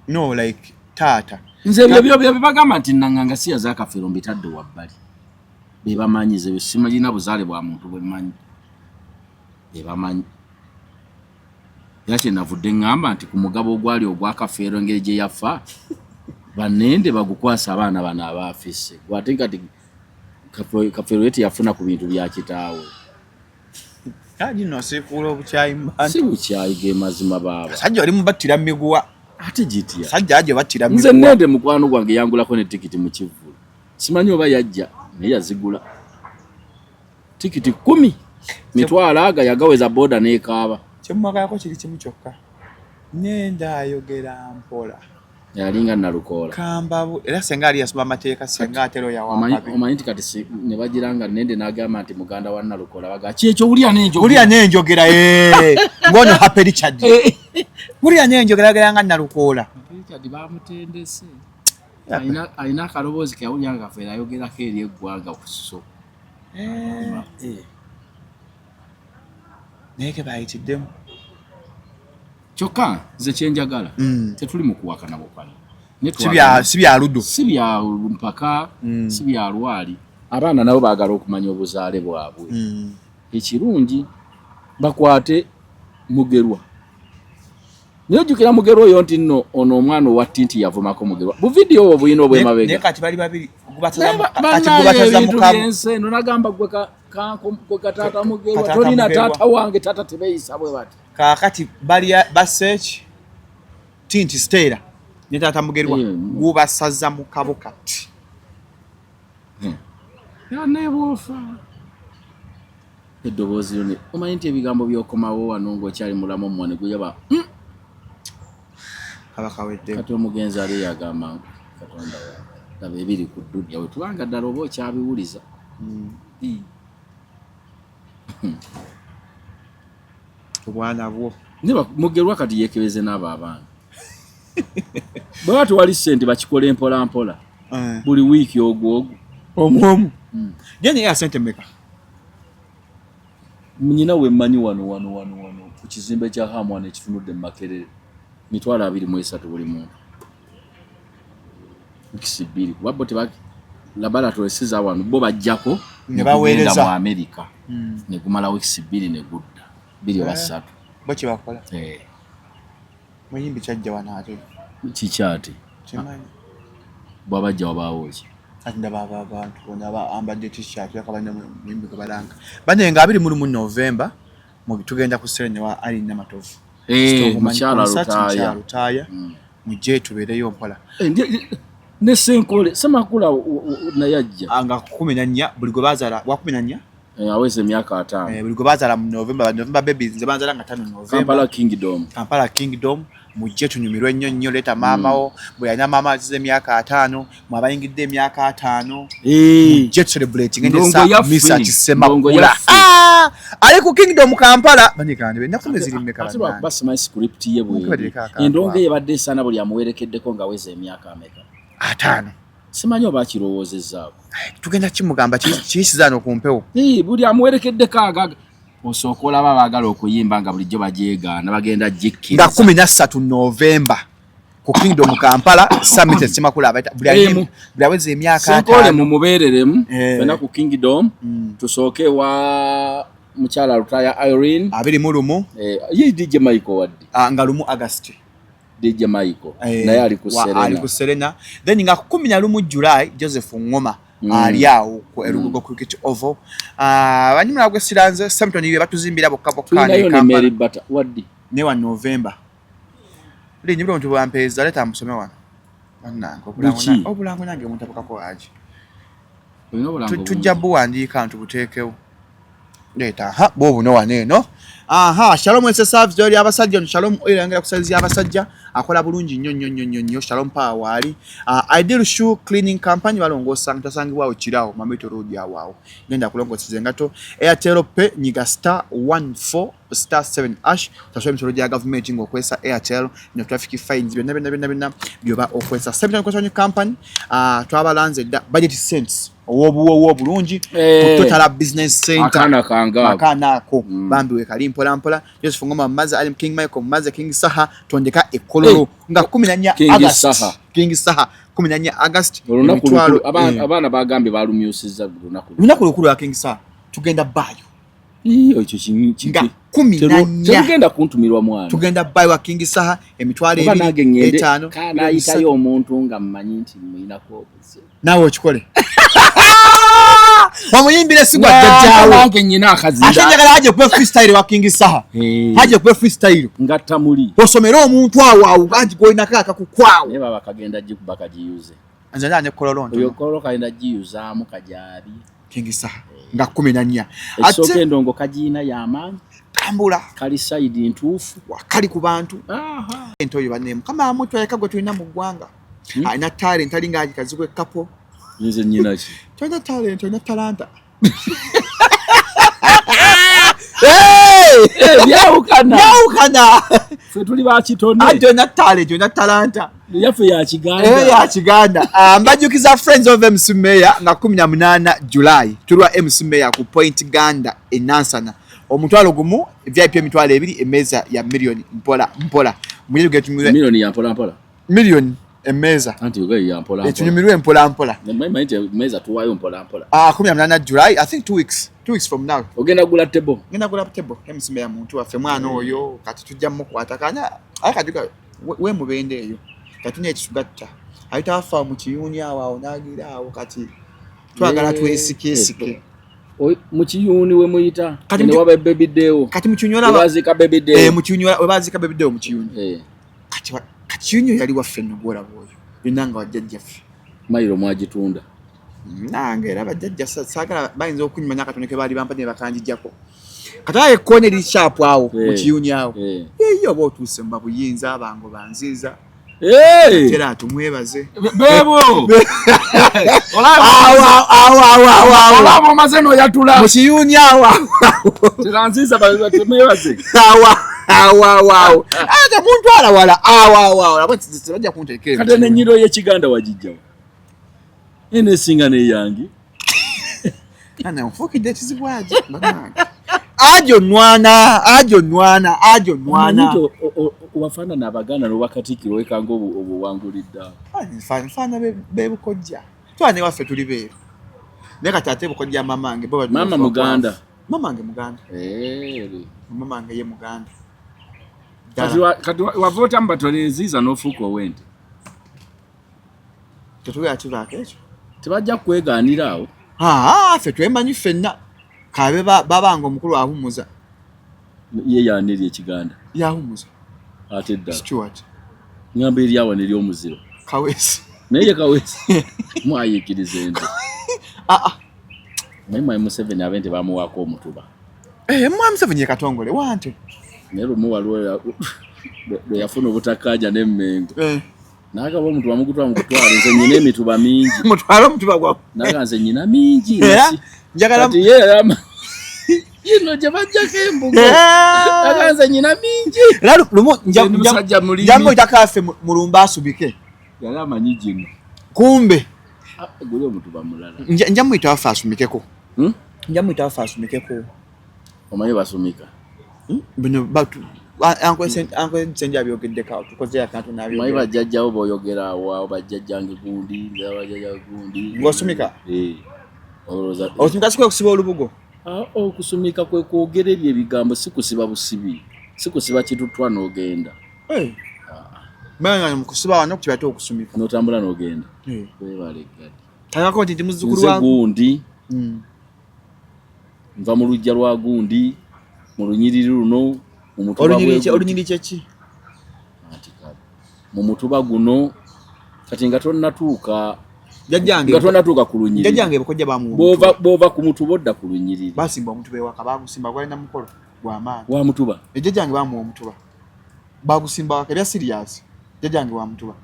no like taata nze byo bagamba nti nanganga siya za Kafeero mbitadde wabbali be bamanyize byo simanyina buzaale bwa muntu bwe manyi be bamanyi yakye navudde ngamba nti ku mugabo ogwali ogwa Kafeero engeri gye yafa banende bagukwasa abaana bana abaafisse gwatenga ti Kafeero yeti yafuna ku bintu bya kitaawe kaji no sekula obukyayi si bukyayi ge mazima baba sajja oli mubattira miguwa ate jitya sajja aje battira miguwa nze nende mukwano gwange yangulako ne tikiti mu Kivulu simanyi oba yajja naye yazigula tikiti 10 mitwala aga yagaweza boda n'ekaaba kyemmwagayako kiri kimu kyokka nenda ayogera mpola yalinga Nalukoola kambabu era senga ali yasoma amateeka senga atero ya wakabi omanyi nti kati ne bagiranga nende n'agamba nti muganda wa Nalukoola baga kyekyo ulya nenjogera ngono Happy Richard ulya nenjogera geranga Nalukoola Richard bamutendese alina akaloboozi ke yawulya nga Kafeero ayogerako eri eggwanga ku sso naye ke bayitiddemu kyokka nze kyenjagala tetuli mu kuwakana bukwana si bya ludo si bya mpaka si bya lwali abaana nabo baagala okumanya obuzaale bwabwe ekirungi bakwate Mugerwa nejjukira Mugerwa oyo nti nno ono omwana owa Tinti yavumako Mugerwa bu video obwo bulina obwemabega naye kati bali babiri gubataza mukamu no nagamba gwe kataata Mugerwa tolina taata wange taata tebeyisa bwe bati kakati bali basearch Tinti Stella ne taata Mugerwa gubasaza mu kabuka ya nebofa eddoboozi lyo omanyi nti ebigambo by'okomawo wano ng'okyali mulamu omwana guyaba kabaka wedde kati omugenzi ali yagamba Katonda laba ebiri ku ddudya we tubanga ddala oba okyabiwuliza obwana bwo Mugerwa kati yeekebeze n'abo abaana bwaba tewali ssente bakikola mpola mpola buli wiiki ogwo omwomu jene ya sente meka nyina we mmanyi wano ku kizimbe kya Hamwan ekitunudde mu Makerere mitwalo 23 buli muntu kisibiri kuba bo tebaki laboratory siza wano bo bajjako ne baweereza mu America ne kumala weeks 2 ne gudda 2 oba 3 bo kye bakola muyimbi kyajja wana ate kikyati kimanyi bwabajja wabaawoki ati ndaba abantu bona ambadde t-shirt yakabanya muyimbi kubalanga bane nga 21 November tugenda ku Serene wa Ali Namatovu mukyala Lutaaya mujje tubeereyo mpola ne Senkole Samakula nayajja anga 14 buli gwe bazaala wa 14 aweze emyaka 5 buli gwe bazaala mu November babies nze banzaala nga 5 November Kampala Kingdom mujje tunyumirwe nnyo leta maamawo bwe yalina maama azize emyaka 5 mwabayingidde emyaka 5 mujje celebrating misa kisemakula ali ku Kingdom Kampala banikande nakume ziri mmeka bana basima script ye bwe endongo yebadde sana buli amuwerekeddeko nga weze emyaka ameka 5 simanyi oba kirowoozezzaako tugenda kimugamba kiyisizano ku mpewo buli amuwerekeddeko agaga osooka olaba baagala okuyimba nga bulijjo bajeegaana bagenda jikkiriza nga 13 November ku Kingdom Kampala summit esimakula abaita buli aweze emyaka 5 senkole mu mubeereremu fena ku Kingdom tusooke wa mukyala Lutaya Irene 21 ye DJ Michael wadde nga lumu August DJ Michael naye ali ku Serena then nga 11 July Joseph Ngoma ali awo ku Erugo Cricket Oval banyumira gwe siranze Samton yibe batuzimbira bokabo kane Kampala wadde ne wa November ndi nyibiro ntu bampeza leta musome wana obulango nange muntapakako aje tujja buwandiika ntu buteekewo leta bobu no waneno Shalom ese service yali abasajja no Shalom oyirangera kusalizya abasajja akola bulungi nnyo Shalom Power ali Ideal Shoe Cleaning Company balongosa ntasangibwa okirawo Mameto Road yawo ngenda kulongoseza ngato Airtel Pay nyiga *14*7# taswe msoro ya government ngokwesa Airtel no traffic fines bina byoba okwesa Seven kwesa company twabalanze budget cents owo bulungi total business center akana ko bambiwe kali mpola Joseph Ngoma Maza Ali King Michael Maza King Saha tondeka ekololo nga 14 August King Saha 14 August abana bagambye balumyusiza lunaku lukulu ya King Saha tugenda bayo ekyo kinga 14 tugenda kuntumirwa mwana tugenda bayo wa King Saha emitwalo 5 kana ayitayo omuntu nga mmanyi nti mwina ko nawe okikole wamuyimbire sigwa jajjawo nange nyina akazinda ashenjagala haje ku freestyle wa King Saha haje ku freestyle ngatta muli osomera omuntu awo ganti goina kaka kukwawo ne baba kagenda jikubaka jiyuze anzana ne kololonto oyo kololo kaenda jiyuza mu kajabi King Saha nga 14 ate ndongo kajina yamanyi tambula kali side ntuufu kali ku bantu entoyo banemu kama amuntu ayakagwa tulina mu gwanga alina talent alinga ajikazikwe kapo nze nyina ki tuna talent tuna talanta yaukana fe tuli ba kitone tuna talent tuna talanta yafe ya kiganda ya kiganda mbajukiza Friends of MC Meya nga 18 July tulwa MC Meya ku Point Ganda enansana omutwalo gumu VIP emitwalo 2 emeza ya million mpola muyiro getumire million ya mpola million emeza anti ugayi ya mpola etunyumirwe mpola maite meza tuwayo mpola 18 July I think 2 weeks from now ogenda gula table MC Meya muntu afe mwana oyo kati tujja mu kwatakanya akaduka we mubende eyo katunye ekisugatta ayita afa mu kiyuni awo nagira awo kati twagala twesikesike mu kiyuni we muyita ne waba baby deo kati mu kinyonyo bazika baby deo mu kinyonyo bazika baby deo mu kiyuni kati kinyonyo yali waffe nogora boyo binanga wajjaffe mayiro mwagitunda nange era bajjajja sagala bayinza okunyumanya katoneke bali bampane bakanjijjako kataye kone li sharp awo mu kiyuni awo iyo bo tusemba buyinza abango banziza tera tumwebaze bebo awa mazeno yatula mu kiyuni awo tiranziza tumwebaze awa ate muntu wala awa bajja kuntekera kade nenyiro ye kiganda wajijjawo ene singa ne yangi ana mfokide tizibwaje bananga ajo nwana wafana nabagana no bakatikiro wekango obuwangulidda fana bebukojja twane waffe tuli beero neka tate bukojja mamange mama muganda mamange ye muganda kati wavota mbatolezisa nofuko wende tetuya kibakekyo tebajja kweganira awo ffe twemanyi ffenna kabe babanga omukulu ahumuza ye yaneri ekiganda yahumuza ate dda Stuart ngamba eri awo neri omuziro Kawesi naye Kawesi mwayikiriza ente naye Museveni abente bamuwaako omutuba Museveni ye katongole wante naye lumu waliwo bwe yafuna obutakaja n'emmengo n'agaba omutuba mugutwala mukutwala nze nyina emituba mingi mutwala omutuba gwa naga nze nyina mingi njagala kati ye yino gye bajjako embugo naga nze nyina mingi era lumu njango itakafe mulumba asubike yali amanyi gino kumbe guli omutuba mulala njamuyita wafe asumikeko njamuyita wafe asumikeko omanyi basumika bino batu ankwesente abyogeddeko tukoze akantu nabyo omanyi bajjajjawo boyogera awo bajjajjange gundi bajjajja gundi ng'osumika olowooza osumika sikwe kusiba olubugo okusumika kwe kwogera ebyo ebigambo si kusiba busibi si kusiba kitutwa n'ogenda manya mukusiba wano kibate okusumika n'otambula n'ogenda webalegadi tangako nti muzukulu nze gundi nva mu lujja lwa gundi mu lunyiriri luno olunyiriri kyeki mu mutuba guno kati nga tonnatuuka jajjange ku lunyiriri jajjange bakojja bamu bova ku mutuba odda ku lunyiriri basimba omutuba ewaka bagusimba gwalina mukolo gw'amaanyi wa mutuba jajjange bamu omutuba bagusimba waka ebya serious jajjange wa mutuba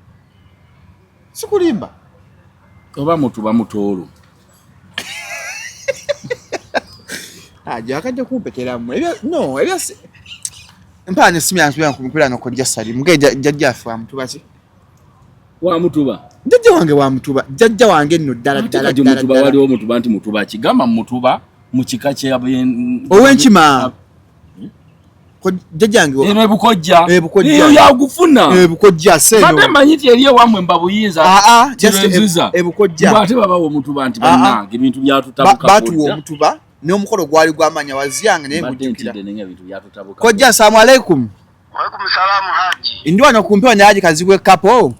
sikulimba oba mutuba mutoolo jakadde kumpeteramu ebya mpaane simu yansubira kumupira nokojja sali muge jajjaffe wa mutuba ki wa mutuba jajja wange wa mutuba jajja wange nno ddala mutuba waliwo mutuba nti mutuba kigamba mutuba mu kika ow'enkima jajjange eno ebukojja iyo yagufuna ebukojja bate manyi ti eri ewamwe mba buyinza ebukojja ate babawo omutuba nti bannange ebintu byatutabuka batuwa omutuba n'omukolo gwali gwamanya waziyange naye ngujjukira kojja assalamu alaikum salaamu haji ndi wano kumpewa ne haji kazibwe kapo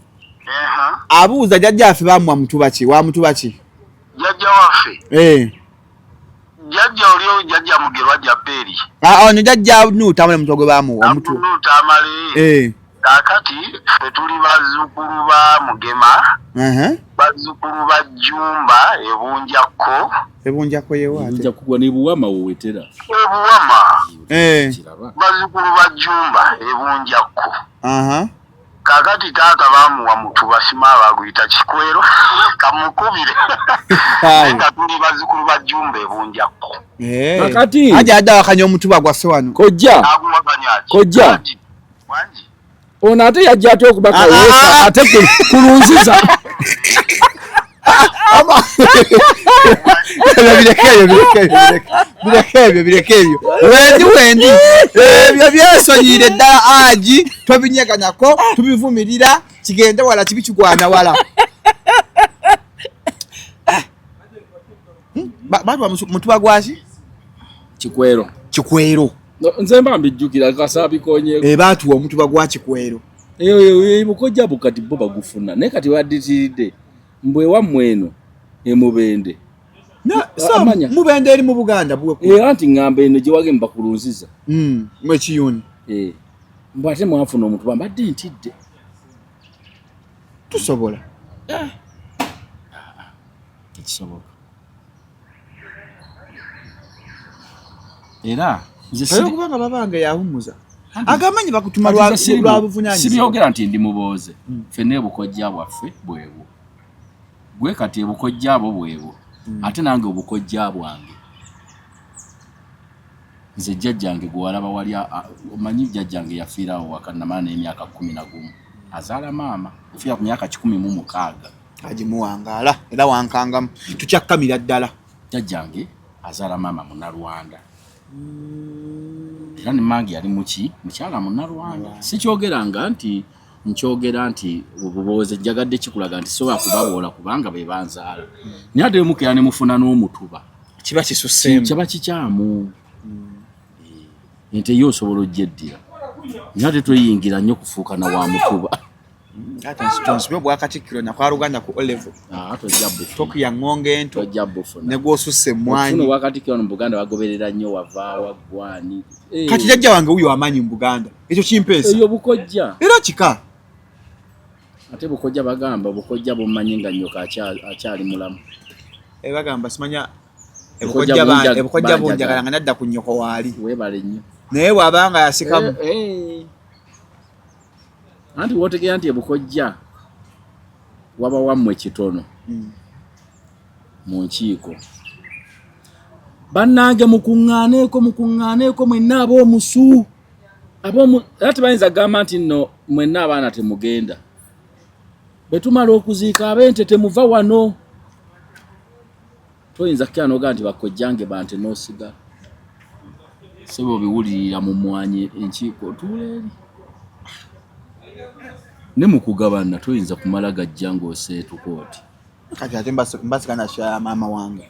abuuza jajjaffe bamuwa mutuba ki wa mutuba ki jajja waffe jajja olio jajja mugerwa japeri ono jajja nuuta amale mutuba gwe bamuwa mutuba nuuta amale kakati ffe tuli bazzukulu ba mugema bazzukulu ba jjumba ebunjako yewaate kugwa nebuwama wowetera ebuwama bazzukulu ba jjumba ebunjako kakati taata bamuwa mutuba sima baguyita kikwero kamukubire nga tuli bazzukulu ba jjumba ebunjako kakati aja adda wakanya omutuba gwaffe wano kojja ono ate yajja ate okubaka wesa ate kulunziza bireke ebyo wendi ebyo byesonyire ddala aji tobinyega nako tubivumirira kigende wala kibi kigwana wala batwa mutuba gwaki kikwero nze mba mbijjukira kasaabikonye batuwa omutuba gwa kikwero bukojja bukati bo bagufuna naye kati wadditiridde mbwe wammwe eno emubende mubende eri mu Buganda anti ŋŋamba eno gye wage mbakulunziza mwekiyuni mbwe ate mwafuna omutuba mbadde ntidde tusobola tekisoboka era kubanga babanga yahumuza agamanyi bakutuma lwa buvunaanyizibwa sibyogera nti ndi mubooze ffenna ebukojja bwaffe bwebwo gwe kati ebukojja abo bwebwo ate nange obukojja bwange nze jjajjange gwe walaba wali omanyi jjajjange yafiirawo wakanamala n'emyaka 11 azaala maama yafiira ku myaka 16 agimuwangaala era wankangamu tukyakkamira ddala jjajjange azaala maama Munnarwanda era ne mange yali mukyala Munnarwanda sikyogeranga nti nkyogera nti obubooze njagadde kikulaga nti sobola kubaboola kubanga be banzaala naye ate mukera ne mufuna n'omutuba kiba kisuseemu kiba kikyamu ente yo osobola ogyeddira naye ate toyingira nnyo kufuuka na wa mutuba ate nsibye Bwakatikkiro nakwala Uganda ku olevo tokuya ŋŋonga ento ne gw'osusse emmwanyi ofuna Bwakatikkiro mu Buganda bagoberera nnyo wavaawa gwani kati jjajja wange wuyo amanyi mu Buganda ekyo kimpeesa eyo bukojja era kika ate bukojja bagamba bukojja bumanyi nga nnyoka akyali mulamu bagamba simanya ebukojja bunjagala nga nadda ku nnyoko waali weebale nnyo naye bw'abanga yasikamu anti wotegera nti ebukojja waba wammwe kitono mu nkiiko bannange mukuŋŋaaneeko mwenna ab'omusu era tebayinza gamba nti nno mwenna abaana temugenda bwe tumala okuziika ab'ente temuva wano toyinza kukkira n'ogaa nti bakojjange bante n'osigala sebo obiwulirira mu mwanyi enkiiko otuula eri ne mu kugabana toyinza kumala gajja ng'oseetuka oti kati ate mbasikana sha maama wange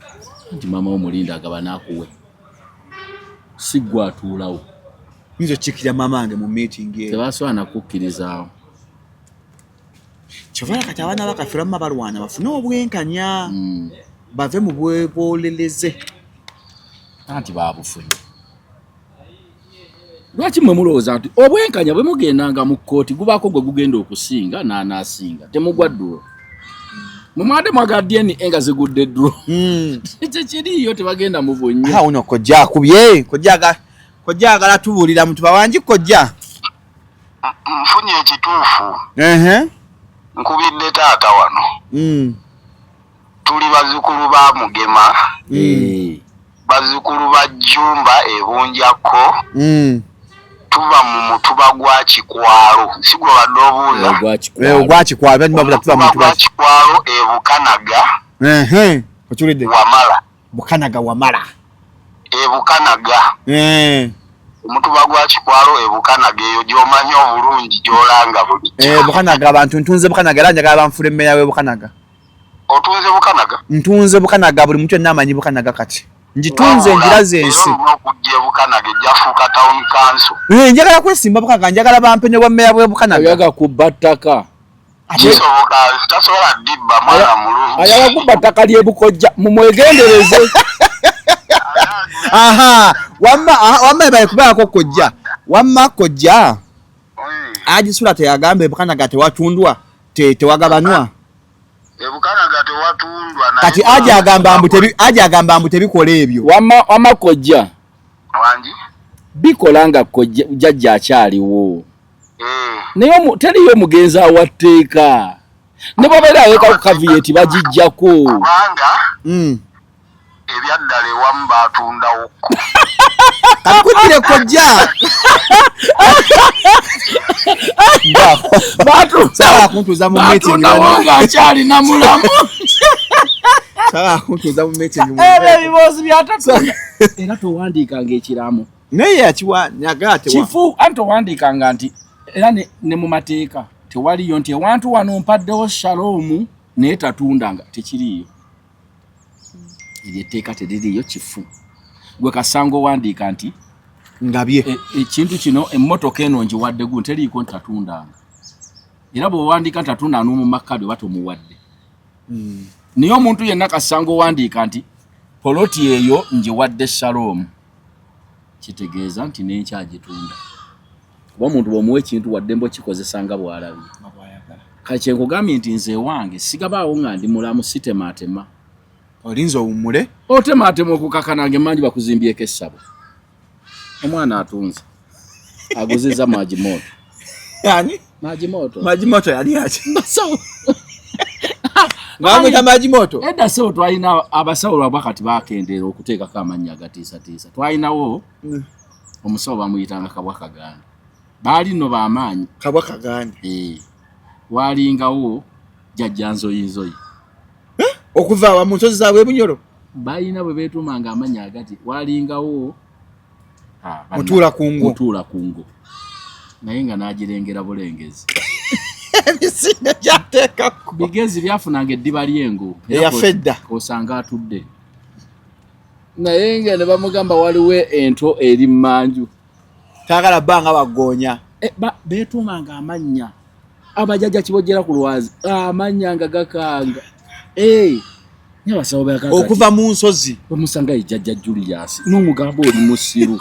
nti maama omulinda agabana akuwe si ggwe atuulawo nzo chikira maama wange mu meeting ye tebasobola nakukkirizaawo kyovala kati abaana bakafiramu balwana bafune obwenkanya bave mu bwebooleleze anti babufunye lwaki mmwe mulowooza nti obwenkanya bwe mugendanga mu kkooti gubaako gwe gugenda okusinga n'anaasinga temugwa ddulo mwe mwade mwagadye ni enga zigudde ddulo kyekiriyo tebagenda mu bunnya ha uno kojja akubye kojja agala tubuulira muntu bawangi kojja nfunye ekituufu nkubidde taata wano tuli bazzukulu ba Mugema bazzukulu ba Jjumba ebunjako tuva mu mutuba gwa Kikwalo sigwe badde obuuza ogwa Kikwalo bani babula tuva mu mutuba gwa Kikwalo ebukanaga ochulidde Wamala bukanaga Wamala ebukanaga omutuba gwa Kikwalo ebukanaga eyo gy'omanyi obulungi gy'olanga buli bukanaga abantu ntunze bukanaga era njagala banfule mmeya we bukanaga otunze bukanaga ntunze bukanaga buli muntu yenna amanyi bukanaga kati njitunze njiraze ensi okujja bukanaga ejjafuuka town council njagala kwesimba bukanaga njagala bampe ne bwa mmeya bwe bukanaga ayaga kubba ttaka kisoboka tasobola dibba mwana mulungi ayaga kubba ttaka ly'ebukojja mumwegendereze aha wamma ebaye kubaako kojja wamma kojja ajisula teyagambe bukanaga tewatundwa tewagabanwa ebukanaga tewatundwa kati aje agamba mbu tebikola ebyo wamma kojja wangi bikola nga kojja jjajja akyaliwo naye teriyo mugenzi awatteeka ne babeera aweka ku kaviyeti bagijjako kubanga ebyaddala ewamu batundawo kakutire kojja sala kuntuza mu meeting nga akyalina mulamu sala kuntuza mu meeting ebibuuzo byatatunda era towandiikanga ekiramu naye yakiwa nyagate kifu anti towandiikanga nti era ne mu mateeka tewaliyo nti ewantu wano mpaddewo shaloomu naye tatundanga tekiriyo eryetteeka teririyo kifu gwe Kasango wandiika nti ngabye ekintu kino emmotoka eno ngiwadde gu nteriiko ntatundanga era bw'owandiika ntatunda n'omu makkadi oba tomuwadde naye omuntu yenna Kasango wandiika nti poloti eyo ngiwadde Shalom kitegeeza nti nenkyagitunda kuba omuntu bw'omuwa ekintu wadde mbo kikozesa nga bw'alabye kale kyenkugambye nti nze wange sigabaawo nga ndi mulamu sitemaatema olinza owummule otemaatema okukakanange manji bakuzimbyeko essabo omwana atunze aguziza Majimoto yani Majimoto yali ati Ng'amwita Majimoto edda sewo twalina abasawo lwabwe kati bakendeera okuteekako amannya agatiisatiisa twalinawo omusawo bamuyitanga Kabwaka Ganda baali nno b'amaanyi Kabwaka Ganda waalingawo jjajja Nzoyinzoyi okuva wa mu nsozi zaabwe Bunyoro balina bwe beetumanga amannya agati waalingawo Mutuula Kungo naye nga n'agirengera bulengezi ebisinga gyateekako bigezi byafunanga eddiba ly'engo eyafedda osanga atudde naye nga ne bamugamba waliwo ento eri mmanju taagala bbanga bagoonya beetumanga amannya abajjajja kibojjera ku lwazi amannya nga gakanga okuva mu nsozi bamusanga ejjajja Julius n'omugamba oli musiru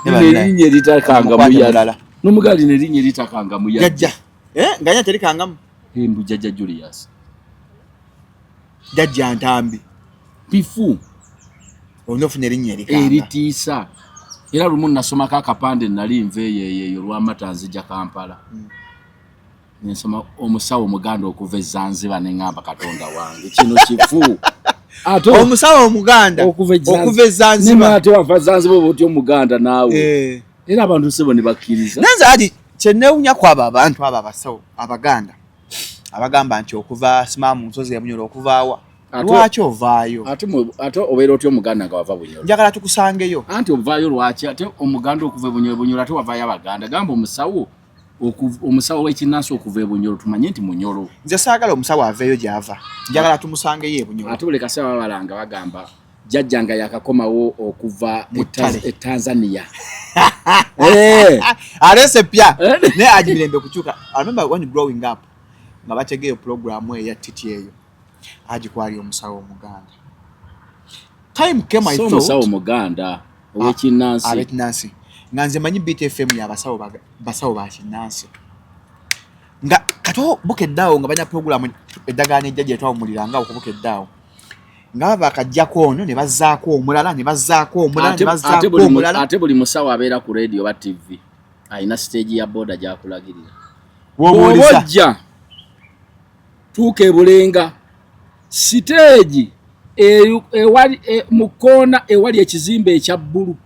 n'erinnya eritakanga muyala n'omugali n'erinnya eritakanga muyala jjajja nganya terikangamu embu jjajja Julius jjajja Ntambi bifu onofuna erinnya erikanga eritiisa era lumu nasomako akapande nali nva eyo lw'amatanzija Kampala Nsoma omusawo Omuganda okuva Zanzibar nengamba Katonda wange kino kifu. Ato omusawo Omuganda okuva Zanzibar ate wava Zanzibar botyo Omuganda naawe. Era abantu sebo ne bakkiriza. Nanza ati kyenewunya kwaba abantu aba abasawo Abaganda abagamba nti okuva simamu nsozi ya Bunyoro okuvaawa lwaki ovaayo ate obeera otyo Omuganda nga wava Bunyoro njagala tukusangeyo anti ovaayo lwaki ate Omuganda okuva Bunyoro ate wavaayo Abaganda gamba omusawo w'ekinnansi okuva e Bunyoro tumanye nti Munyoro. Nze saagala omusawo aveeyo gy'ava njagala tumusangeyo e Bunyoro. Ate buli kaseera babalanga bagamba jjajjanga yakakomawo okuva e Tanzania. Alese pya naye agimirembe kukyuka. I remember when growing up nga bategeeyo programu eya titi eyo agikwali omusawo Omuganda. Time came I thought omusawo Omuganda ow'ekinnansi nga nze manyi BTFM ya basawo ba kinnansi nga kato bukeddawo nga banya programu eddagaano ejja gye twawumuliranga okubukeddawo nga bakajjako ono ne bazzaako omulala ate buli musawo abeera ku radio ba TV alina stage ya boda gyakulagirira wobojja tuuka ebulenga stage ewali mu koona ewali ekizimbe ekya bbulu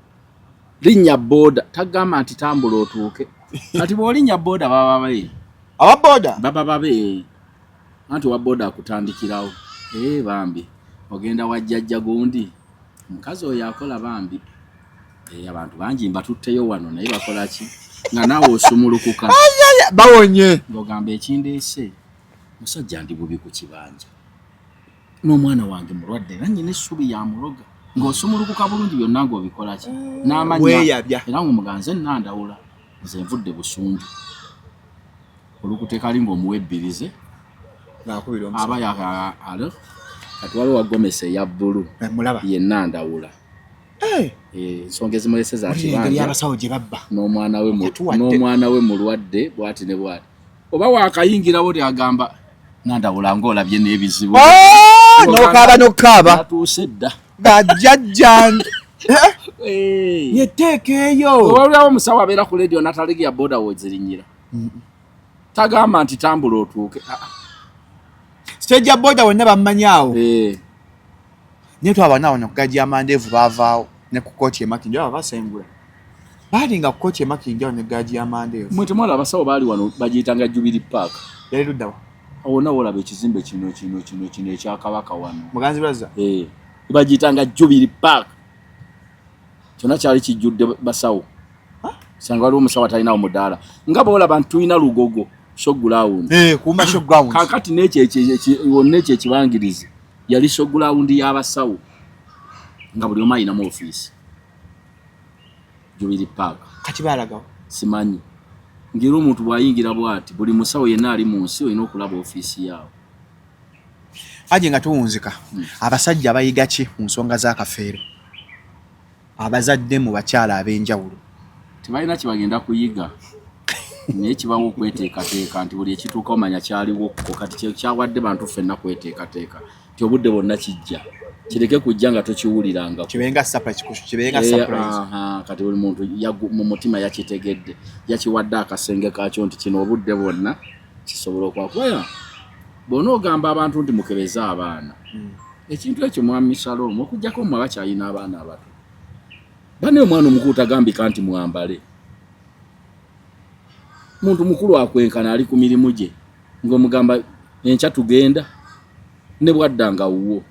linnya boda tagamba nti tambula otuuke kati bw'olinnya boda baba babe anti wa boda akutandikirawo bambi ogenda wajjajja gundi omukazi oyo akola bambi abantu bangi mbatutteyo wano naye bakola ki nga naawe osumulukuka bawonye ng'ogamba ekindeese musajja ndi bubi ku kibanja n'omwana wange mulwadde era nnyina essubi ya muloga ng'osumulukuka bulungi byonna ng'obikola ki n'amanya era ng'omuganze nnandawula nze nvudde Busunju olukuteeka linga omuwebbirize aba yakalo kati waliwo wagomesa eya bbulu yenna ndawula ensonga ezimulese za kibanja n'omwana we mulwadde bw'ati ne bw'ati oba wakayingirawo tyagamba nandawula ng'olabye n'ebizibu n'okaaba atuuse dda bajjajjanje yeteeka eyo olwawo omusawo abeera ku radio natalegeya boda wezirinyira tagamba nti tambula otuuke stage ya boda wonna bammanyawo naye twabanawo nokugaji amandeevu baavaawo ne ku kooti emakindi aba basengula baalinga ku kooti emakindi ne gaji amandeevu mwe temwala abasawo baali wano bagiyitanga Jubilee Park yali luddawa awona wolaba ekizimbe kino ekya Kabaka wano Muganzi Brazza bagiyitanga Jubilee Park kyonna kyali kijjudde basawo sanga waliwo omusawo atalinawo mudaala nga boolaba nti tulina Lugogo showground kuma showground kakati n'ekyo ekibangirizi yali showground y'abasawo nga buli omu alinamu ofiisi Jubilee Park kati baalagawo simanyi ngera omuntu bw'ayingira bw'ati buli musawo yenna ali mu nsi olina okulaba ofiisi yaawo aje nga tuwunzika abasajja bayiga ki mu nsonga z'akafeero abazadde mu bakyala ab'enjawulo tebalina kibagenda kuyiga naye kibawo okweteekateeka nti buli ekituuka omanya kyaliwo kati kyawadde bantu ffenna kweteekateeka nti obudde bwonna kijja kireke kujja nga tokiwuliranga kibenga surprise kati buli muntu mu mutima yakitegedde yakiwadde akasenge kakyo nti kino obudde bwonna kisobola okwakwaya bona ogamba abantu nti mukebeze abaana ekintu ekyo mwami Shalom okujjako mmwe bakyalina abaana abato bane omwana omukulu tagambika nti mwambale muntu mukulu akwenkana ali ku mirimu gye ng'omugamba enkya tugenda ne bwaddanga wuwo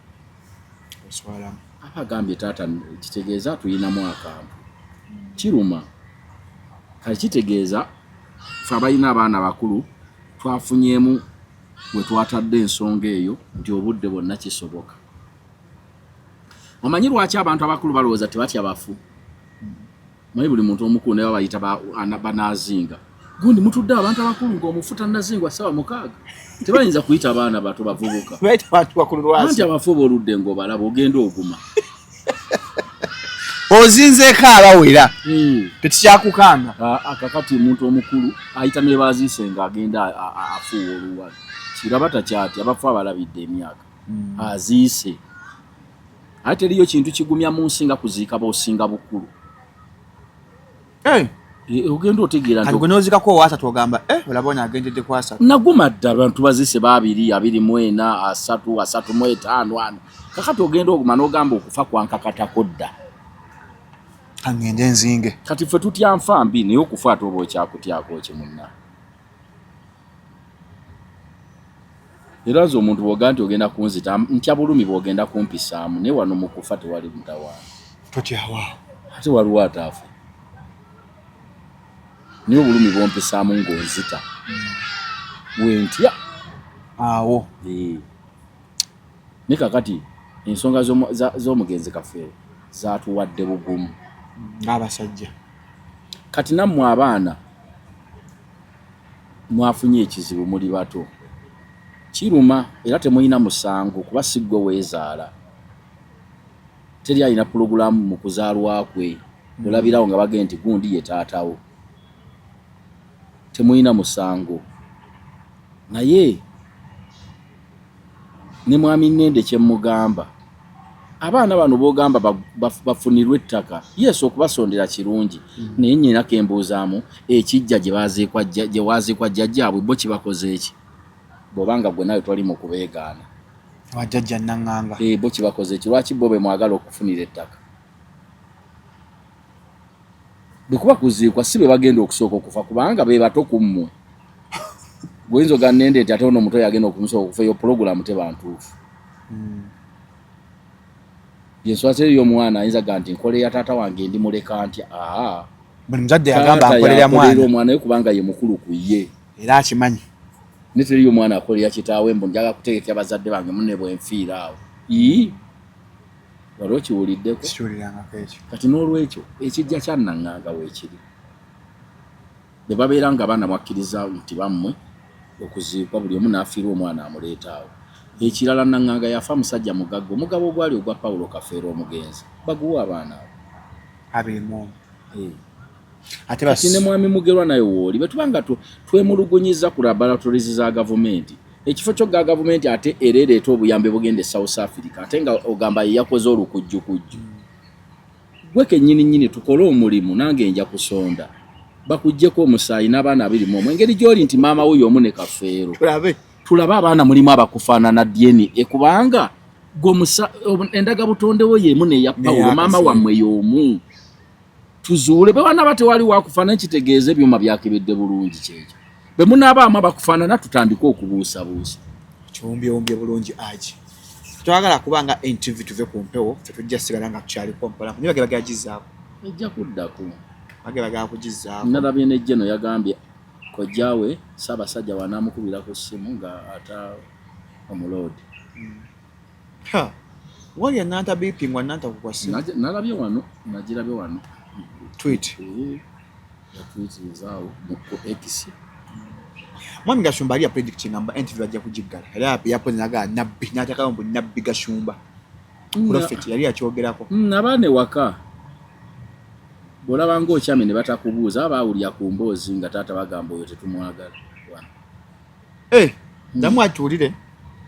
abagambye taata kitegeeza tuyinamu akantu kiruma kati kitegeeza fe abalina abaana bakulu twafunyeemu we twatadde ensonga eyo nti obudde bwonna kisoboka omanyi lwaki abantu abakulu balowooza tebatya bafu manyi buli muntu omukulu naye babayita banaazinga gundi mutudde abantu abakulu ng'omufuta nazingwa ssaawa 6 tebayinza kuyita abaana bato bavubuka anti abafu oludde ng'obalaba ogenda oguma ozinzeeko abawera tetukyakukanga akakati omuntu omukulu ayita ne baziise ng'agenda afuuwa oluwala kiraba takyati abafu abalabidde emyaka aziise ate teriyo kintu kigumya mu nsi nga kuziika b'osinga bukulu ogenda otegeera kati gwe n'ozikako owaasatu ogamba olabona agendedde ku asatu naguma dda abantu bazise babiri 24 3 35 kakati ogenda oguma n'ogamba okufa kwankakatako dda kangende nzinge kati ffe tutya nfa mbi naye okufa ate oba okyakutyako ki munna era nze omuntu bw'ogaa nti ogenda kunzita ntya bulumi bw'ogenda kumpisaamu naye wano mu kufa tewali mutawaana totyawaawo ate waliwo ataafe naye obulumi bwompisaamu ng'onzita wentya awo ne kakati ensonga z'omugenzi Kafeero zaatuwadde bugumu ng'abasajja kati nammwe abaana mwafunye ekizibu muli bato kiruma era temulina musango kuba si ggwe weezaala teri alina pulogulaamu mu kuzaalwa kwe olabirawo nga bagenda nti gundi ye taatawo temulina musango naye ne mwami Nende kye mugamba abaana bano b'ogamba bafunirwe ettaka yesu okubasondera kirungi naye nnyina kembuzaamu ekijja gye waaziikwa jjajjaabwe bo kibakoze eki bw'obanga gwe nawe twali mu kubeegaana abajjajja naŋŋanga bo kibakoze eki lwaki bo be mwagala okufunira ettaka bwekuba kuziikwa si be bagenda okusooka okufa kubanga be bato ku mmwe goyinza oga Nende nti ate ono omuto yagenda okumusooka okufa eyo pulogulaamu tebantuufu yensonga teri y'omwana ayinza ga nti nkole ya taata wange ndi muleka ntya buli muzadde yagamba akolera omwana naye kubanga ye mukulu ku ye era akimanyi ne teri y'omwana akolera kitaawe mbu njaga kutegekera bazadde bange munne bwenfiira awo waliwo kiwuliddeko sikiwulirangako ekyo kati n'olwekyo ekijja kyannaŋŋanga weekiri be babeera nga abaana mwakkiriza nti bammwe okuziikwa buli omu n'afiirwa omwana amuleeta awo ekirala naŋŋanga yafa musajja mugagga omugabo ogwali ogwa Pawulo Kafeero omugenzi baguwa abaana abo ate ne mwami Mugerwa naye wooli bwe tuba nga twemulugunyiza ku laboratories za gavumenti ekifo kyo ga gavumenti ate ereereeta obuyambe bugende South Africa ate nga ogamba ye yakoze olukujjukujju gwe kennyini tukole omulimu nange nja kusonda bakuggyeko omusaayi n'abaana 21 engeri gy'oli nti maama wuyo omu ne Kafeero tulabe abaana mulimu abakufaanana DNA kubanga endaga butondewo y'emu neya Pawulo maama wammwe y'omu tuzuule be wana batewali wakufaanana ekitegeeza ebyuma byakebedde bulungi kyekyo be munaabaamu abakufaanana tutandike okubuusabuusa kiwumbyewombye bulungi aji twagala kubanga NTV tuve ku mpewo tetujja sigala nga tukyaliko mpola naye bagala gizaako ejja kuddako bagala kugizaako nalabye ne Jeno yagambye kojjaawe Ssaabasajja wanaamukubira ku ssimu nga ata omuloodi wali ananta bipingwa nanta kukwa ssimu nalabye wano nagirabye wano tweet yatwitizaawo ku X mwami Gashumba ali predicting ngamba NTV ajja kugiggala era yapoze naga nabbi n'atakawo mbu nabbi Gashumba prophet yali akyogerako abaana waka bw'olaba ng'okyame ne batakubuuza abaawulya ku mboozi nga taata bagamba oyo tetumwagala ndamu atuulire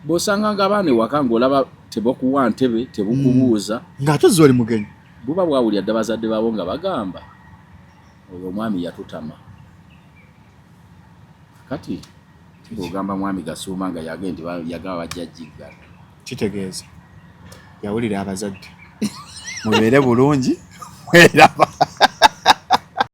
bw'osanga nga abaana waka ng'olaba tebakuwa ntebe tebukubuuza ng'ate zoli mugenyi buba bwawulya dda bazadde baabo nga bagamba oyo omwami yatutama kati bw'ogamba mwami Gasuuma nga yagaba bajja jiggala kitegeeza yawulira abazadde mubeere bulungi mweraba